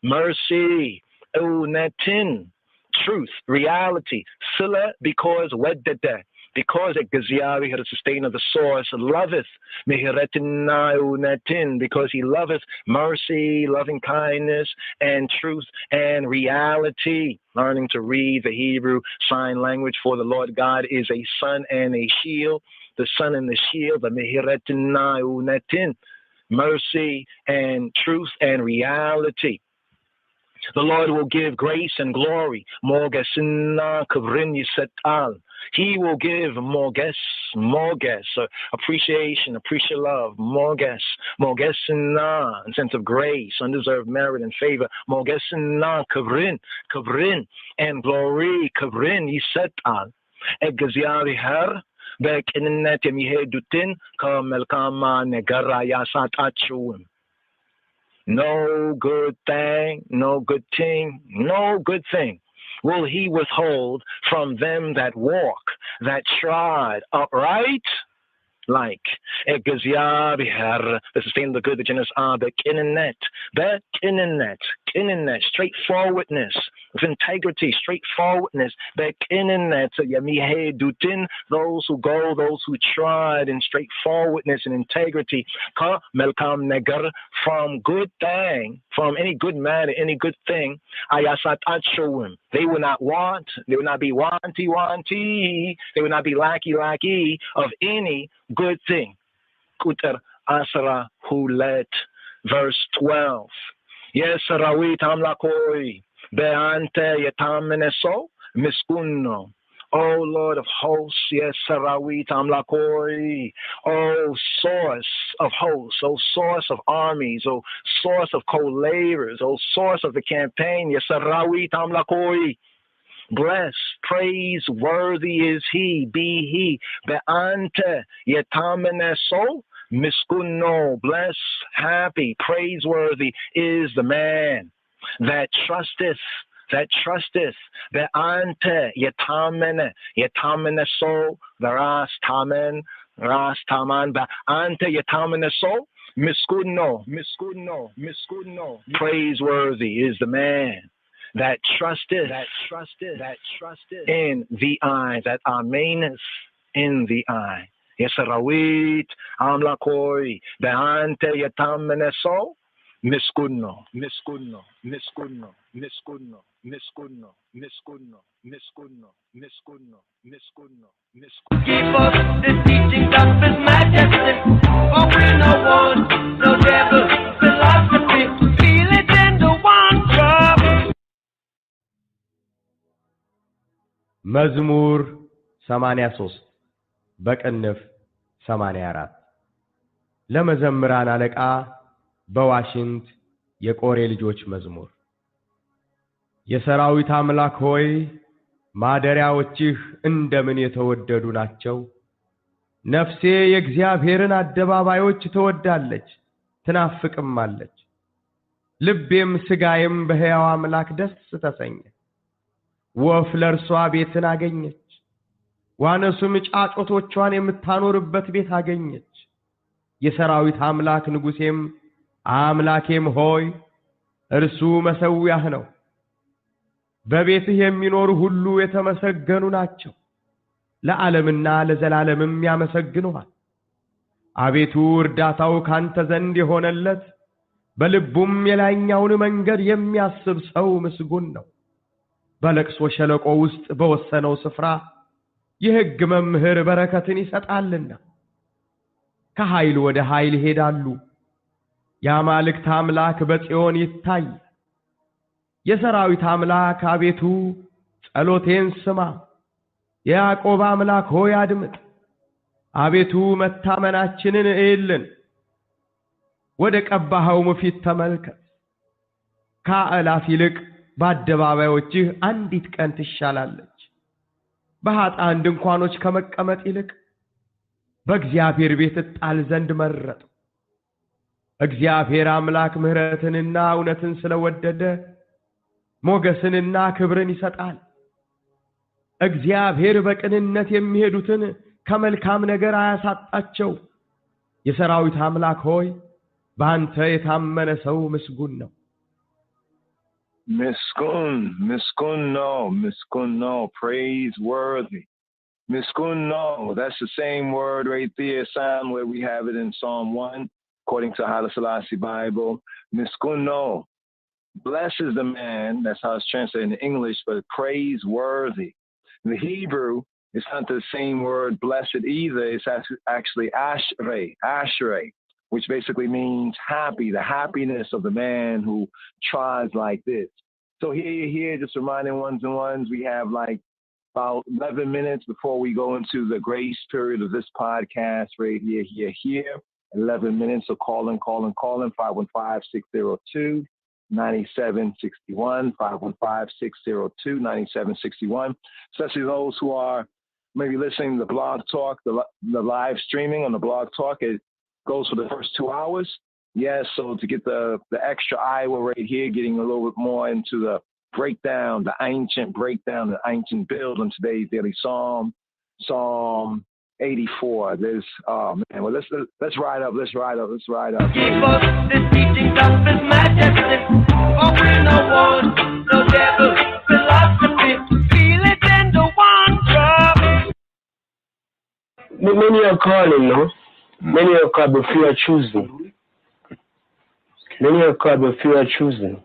mercy, Unetin, truth, reality, Sila, because Weddede, because Gaziari, the sustainer, the source, loveth, Meheretina, Unetin, because he loveth mercy, loving kindness, and truth, and reality. Learning to read the Hebrew sign language for the Lord God is a sun and a shield. The sun and the shield, the Mehiretina Unetin, mercy and truth and reality. The Lord will give grace and glory. Morgesina Kavrin Yisetal. He will give morges, appreciation, appreciate love, morgesina, in sense of grace, undeserved merit and favor. Morgesina Kavrin, and glory, Kavrin Yisetal. Eggaziari her. No good thing, no good thing will he withhold from them that walk, that trod upright, like the sustainer, the good, the generous, straightforwardness, with integrity, straightforwardness, those who go, those who trod in straightforwardness and integrity, from good thing, from any good matter, any good thing, they will not want, they will not be wanty, they will not be lacky of any good thing. Kutar Asara Hulet, verse 12. Yes, Sarawit Amlakoi, Beante Yetameneso, Miskunno. Oh Lord of hosts, yes, Sarawit Amlakoi. Oh source of hosts, oh source of armies, oh source of co-laborers, oh source of the campaign, yes, Sarawit Amlakoi. Blessed, praiseworthy is he, be he, be'ante, yetameneso, miskunno, blessed, happy, praiseworthy is the man that trusteth, be'ante, yetameneso, ras taman, be'ante, yetameneso, miskunno, praiseworthy is the man that trusted in the eye, that amenes in the eye. Yesarawit amlakoi beante yetameneso miskunno. Keep us the teachings of His Majesty, for we no want no devil philosophy. Feel it in the one drop. መዝሙር 83 በቅንፍ 84 ለመዘምራን አለቃ በዋሽንት የቆሬ ልጆች መዝሙር። የሰራዊት አምላክ ሆይ ማደሪያዎችህ እንደምን የተወደዱ ናቸው። ነፍሴ የእግዚአብሔርን አደባባዮች ትወዳለች ትናፍቅማለች። ልቤም ስጋዬም በሕያው አምላክ ደስ ተሰኘ። ወፍ ለእርሷ ቤትን አገኘች፣ ዋነሱም ጫጩቶቿን የምታኖርበት ቤት አገኘች። የሰራዊት አምላክ ንጉሴም አምላኬም ሆይ እርሱ መሠዊያህ ነው። በቤትህ የሚኖሩ ሁሉ የተመሰገኑ ናቸው። ለዓለምና ለዘላለምም ያመሰግኑሃል። አቤቱ እርዳታው ካንተ ዘንድ የሆነለት በልቡም የላይኛውን መንገድ የሚያስብ ሰው ምስጉን ነው። በለቅሶ ሸለቆ ውስጥ በወሰነው ስፍራ የሕግ መምህር በረከትን ይሰጣልና ከኃይል ወደ ኃይል ይሄዳሉ። የአማልክት አምላክ በጽዮን ይታይ። የሰራዊት አምላክ አቤቱ ጸሎቴን ስማ። የያዕቆብ አምላክ ሆይ አድምጥ። አቤቱ መታመናችንን እይልን። ወደ ቀባኸውም ፊት ተመልከት። ከአእላፍ ይልቅ በአደባባዮችህ አንዲት ቀን ትሻላለች። በኃጥአን ድንኳኖች ከመቀመጥ ይልቅ በእግዚአብሔር ቤት እጣል ዘንድ መረጡ። እግዚአብሔር አምላክ ምሕረትንና እውነትን ስለወደደ ሞገስንና ክብርን ይሰጣል። እግዚአብሔር በቅንነት የሚሄዱትን ከመልካም ነገር አያሳጣቸው። የሰራዊት አምላክ ሆይ በአንተ የታመነ ሰው ምስጉን ነው። Miskun no, praiseworthy. Miskun no, that's the same word right there, Psalm, where we have it in Psalm 1, according to Haile Selassie Bible. Miskun no, blessed is the man, that's how it's translated in English, but praiseworthy. In the Hebrew, it's not the same word, blessed, either. It's actually ashrei, which basically means happy, the happiness of the man who tries like this. So here, just reminding ones and ones, we have like about 11 minutes before we go into the grace period of this podcast right here. 11 minutes, so calling, 515-602-9761, 515-602-9761, especially those who are maybe listening to the blog talk, the live streaming on the blog talk. It goes for the first 2 hours. Yes, so to get the extra Iowa right here, getting a little bit more into the breakdown, the ancient build on today's daily Psalm 84. There's, oh man, well let's ride up. Give us the teachings of His Majesty, for we no want no devil philosophy. Feel it in the one drop. Many are calling, no? Many are called but few are choosing. Many are called but few are choosing.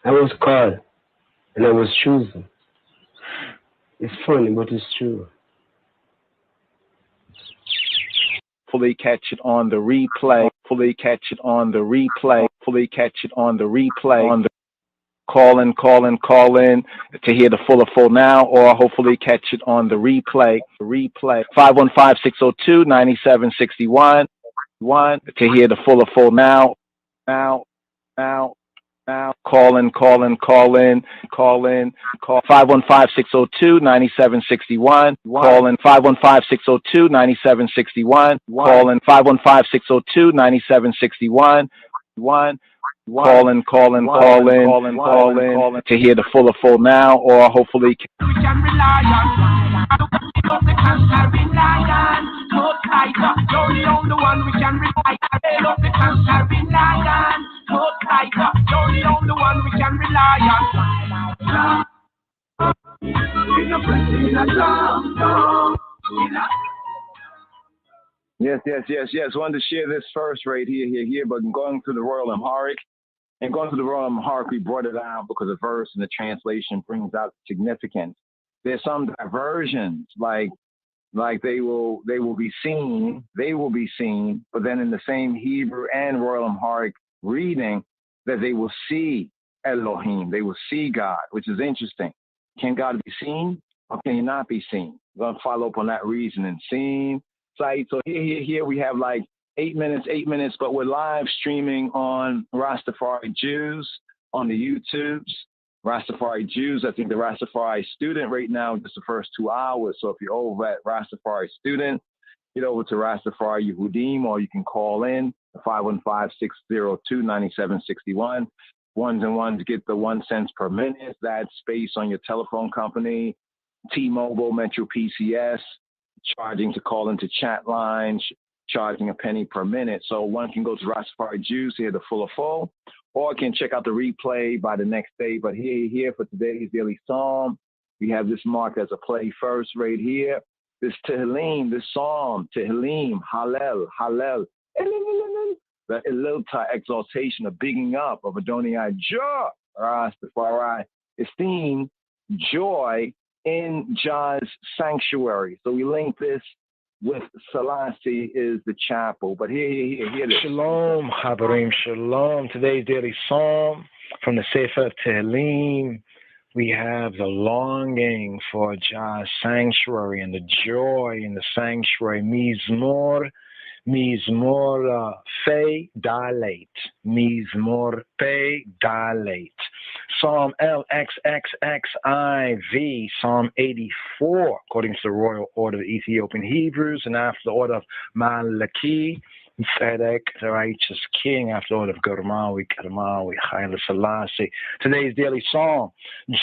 I was called and I was chosen. It's funny, but it's true. Fully catch it on the replay. Call in to hear the full now, or hopefully catch it on the replay. 515-602-9761 to hear the full now. Call in. 515-602-9761. Call in 515-602-9761. Call in 515-602-9761. Call in to hear the full now, or hopefully. We can rely on. You're the only one we can rely on. You're the only one we can rely on. Yes. Wanted to share this first right here, but going through the Royal Amharic. And going through the Royal Amharic, we brought it out because the verse and the translation brings out significance. There's some diversions, like they will be seen, but then in the same Hebrew and Royal Amharic reading, that they will see Elohim, they will see God, which is interesting. Can God be seen or can He not be seen? We're going to follow up on that reasoning. Seen, sight. So here we have like 8 minutes, but we're live streaming on Rastafari Jews on the YouTubes. Rastafari Jews, I think the Rastafari student right now, just the first 2 hours. So if you're over at Rastafari student, get over to Rastafari Yehudim, or you can call in 515-602-9761. Ones and ones get the 1 cent per minute. That's space on your telephone company, T-Mobile, Metro PCS, charging to call into chat lines, charging a penny per minute. So one can go to Rastafari Jews to hear the full, or can check out the replay by the next day. But here for today's daily Psalm, We have this marked as a play first right here. This Tehillim, this Psalm, Tehillim, Hallel, Hallel, the Elilta exaltation, of bigging up of Adonai Jah, Rastafari, esteem, joy in Jah's sanctuary. So we link this with Selassie is the chapel. But here it is. Shalom, Habarim, Shalom. Today's daily psalm from the Sefer of Tehillim. We have the longing for Jah's sanctuary and the joy in the sanctuary. Mizmor Fe Dalet. Mizmor Fe Dalet. Psalm LXXXIV, Psalm 84, according to the royal order of the Ethiopian Hebrews, and after the order of Malachi, Tzedek, the righteous king, after the order of Germawi, Haile Selassie. Today's daily psalm,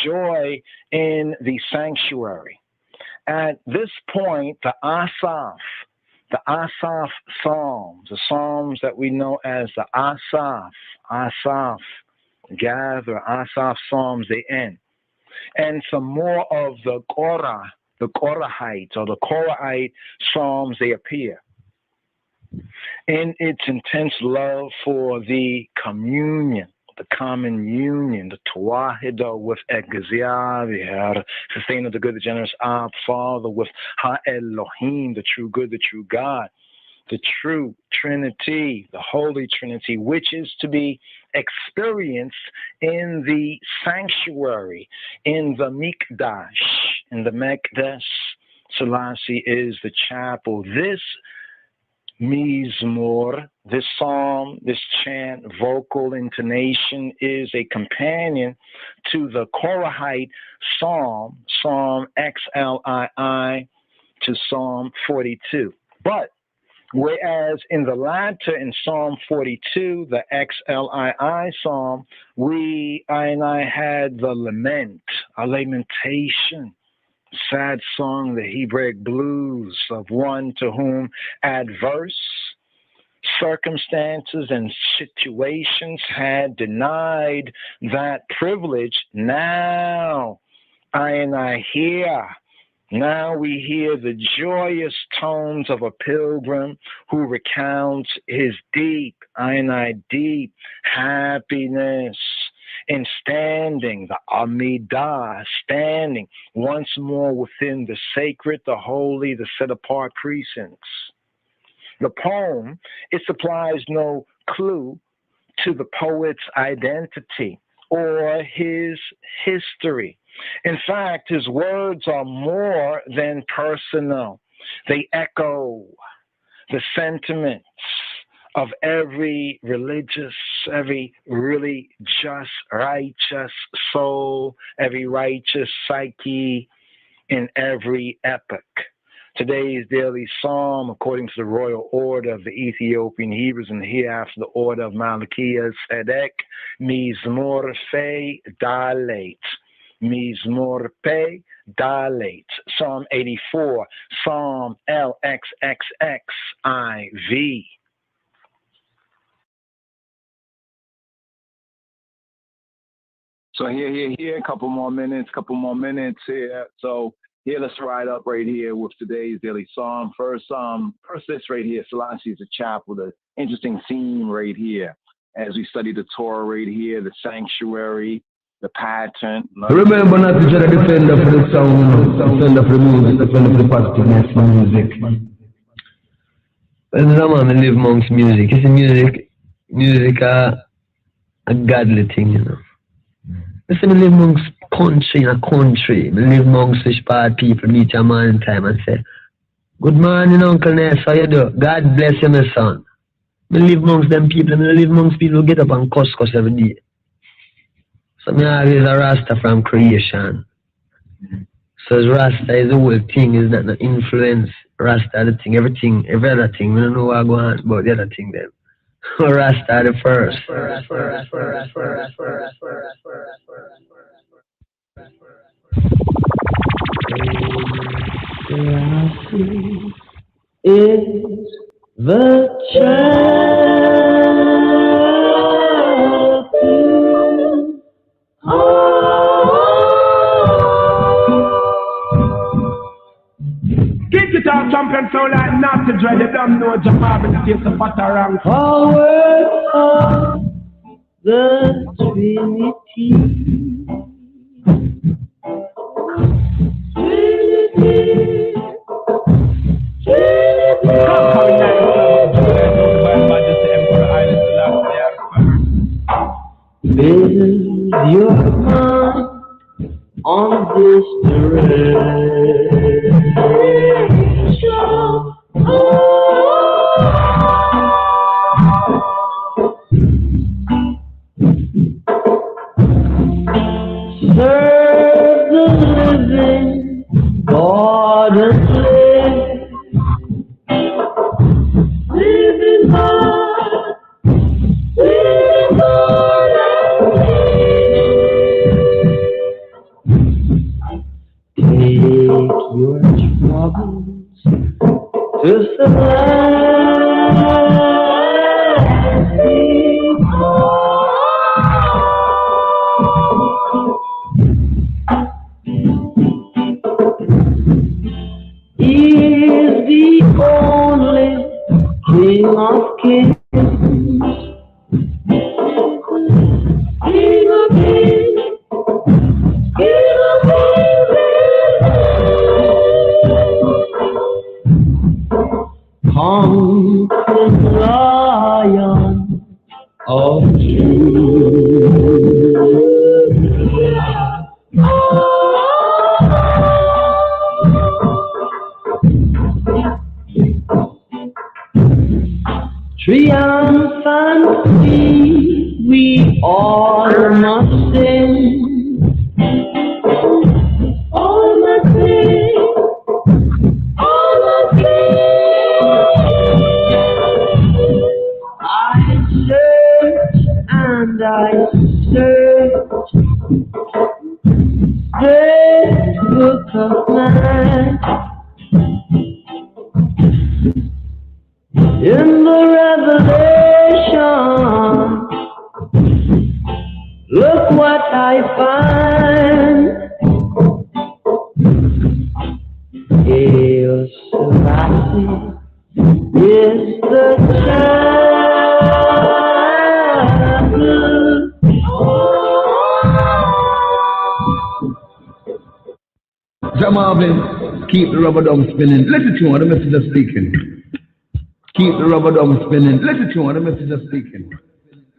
joy in the sanctuary. At this point, the Asaph Psalms, the Psalms that we know as the Asaph, gather, Asaph Psalms, they end. And some more of the Korahite or the Korahite Psalms, they appear. In its intense love for the communion, the common union, the Tawahida with Egziah, sustainer, the good, the generous Ab, Father, with Ha-Elohim, the true good, the true God, the true Trinity, the Holy Trinity, which is to be experienced in the sanctuary, in the Mikdash. In the Mekdesh, Selassie is the chapel. This Mizmor, this psalm, this chant, vocal intonation is a companion to the Korahite psalm, Psalm XLII to Psalm 42. But whereas in the latter, in Psalm 42, the XLII psalm, I had the lament, a lamentation, sad song, the Hebraic blues of one to whom adverse circumstances and situations had denied that privilege. Now I hear. Now we hear the joyous tones of a pilgrim who recounts his deep happiness in standing, the Amidah, standing once more within the sacred, the holy, the set-apart precincts. The poem, it supplies no clue to the poet's identity or his history. In fact, his words are more than personal. They echo the sentiments of every religious, every really just, righteous soul, every righteous psyche in every epoch. Today's daily psalm, according to the royal order of the Ethiopian Hebrews and hereafter the order of Malachi Tzedek, Mizmor Fe Dalet. Mizmor Pe Dalet, Psalm 84, Psalm LXXXIV. So here, a couple more minutes here. So here, let's ride up right here with today's daily psalm. First this right here, Selassie is a chapel, the interesting theme right here. As we study the Torah right here, the sanctuary, the pattern. Remember not to try to defend for the sound, defend for the music, defend for the positiveness of music. Well, no man, I live amongst music. You see, music a godly thing, you know. Listen, I live amongst country, I live amongst fish part people, meet your man in time and say, good morning, Uncle Ness, how you do? God bless you, my son. I live amongst them people, I live amongst people who get up and cuss every day. So I always a Rasta from creation. So Rasta is the whole thing, is not the influence. Rasta the thing, everything, every other thing. We don't know what going on about the other thing then. Rasta the first. Is the champion. champion sound like not to dread. They don't know Jamal and face the pattern. Power of the Trinity. Build your mind on this direction. Serve the living God and living God, living God and take your troubles to is the only King of Kings, King of Kings, King of Kings, conquering Lion of triumphantly we all must sing, all must sing, all must sing. I search and I search this book of mine. In the Revelation, look what I find. Hail Selassie is the champion. Jamarvin, keep the rubber drum spinning. Listen to what the message is speaking. Keep the rubber drum spinning. Listen to what the message is speaking.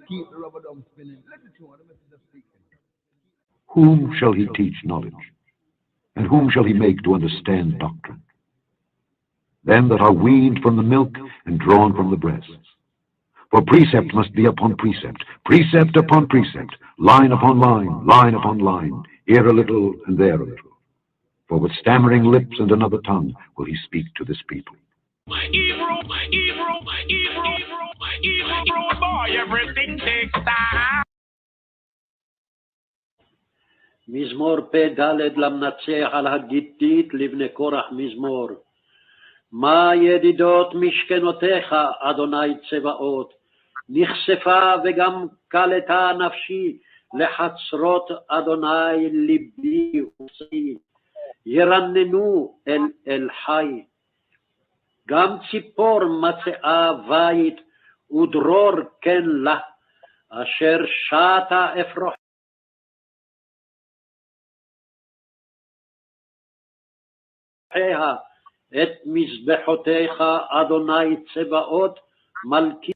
Keep the rubber drum spinning. Listen to what the message is speaking. Whom shall he teach knowledge? And whom shall he make to understand doctrine? Them that are weaned from the milk and drawn from the breasts. For precept must be upon precept, precept upon precept, line upon line, line upon line, here a little and there a little. For with stammering lips and another tongue will he speak to this people. Hebrew boy, everything takes time. מזמור פ"ד למנצח על הגיתית לבני קורח מזמור. מה ידידות משכנותיך, אדוני צבאות, נחשפה וגם קלטה נפשי לחצרות אדוני ליבי וצי, ירננו אל חי. גם ציפור מצאה בית ודרור כן לה, אשר שתה אפרוחיה את מזבחותיך, אדוני צבאות, מלכי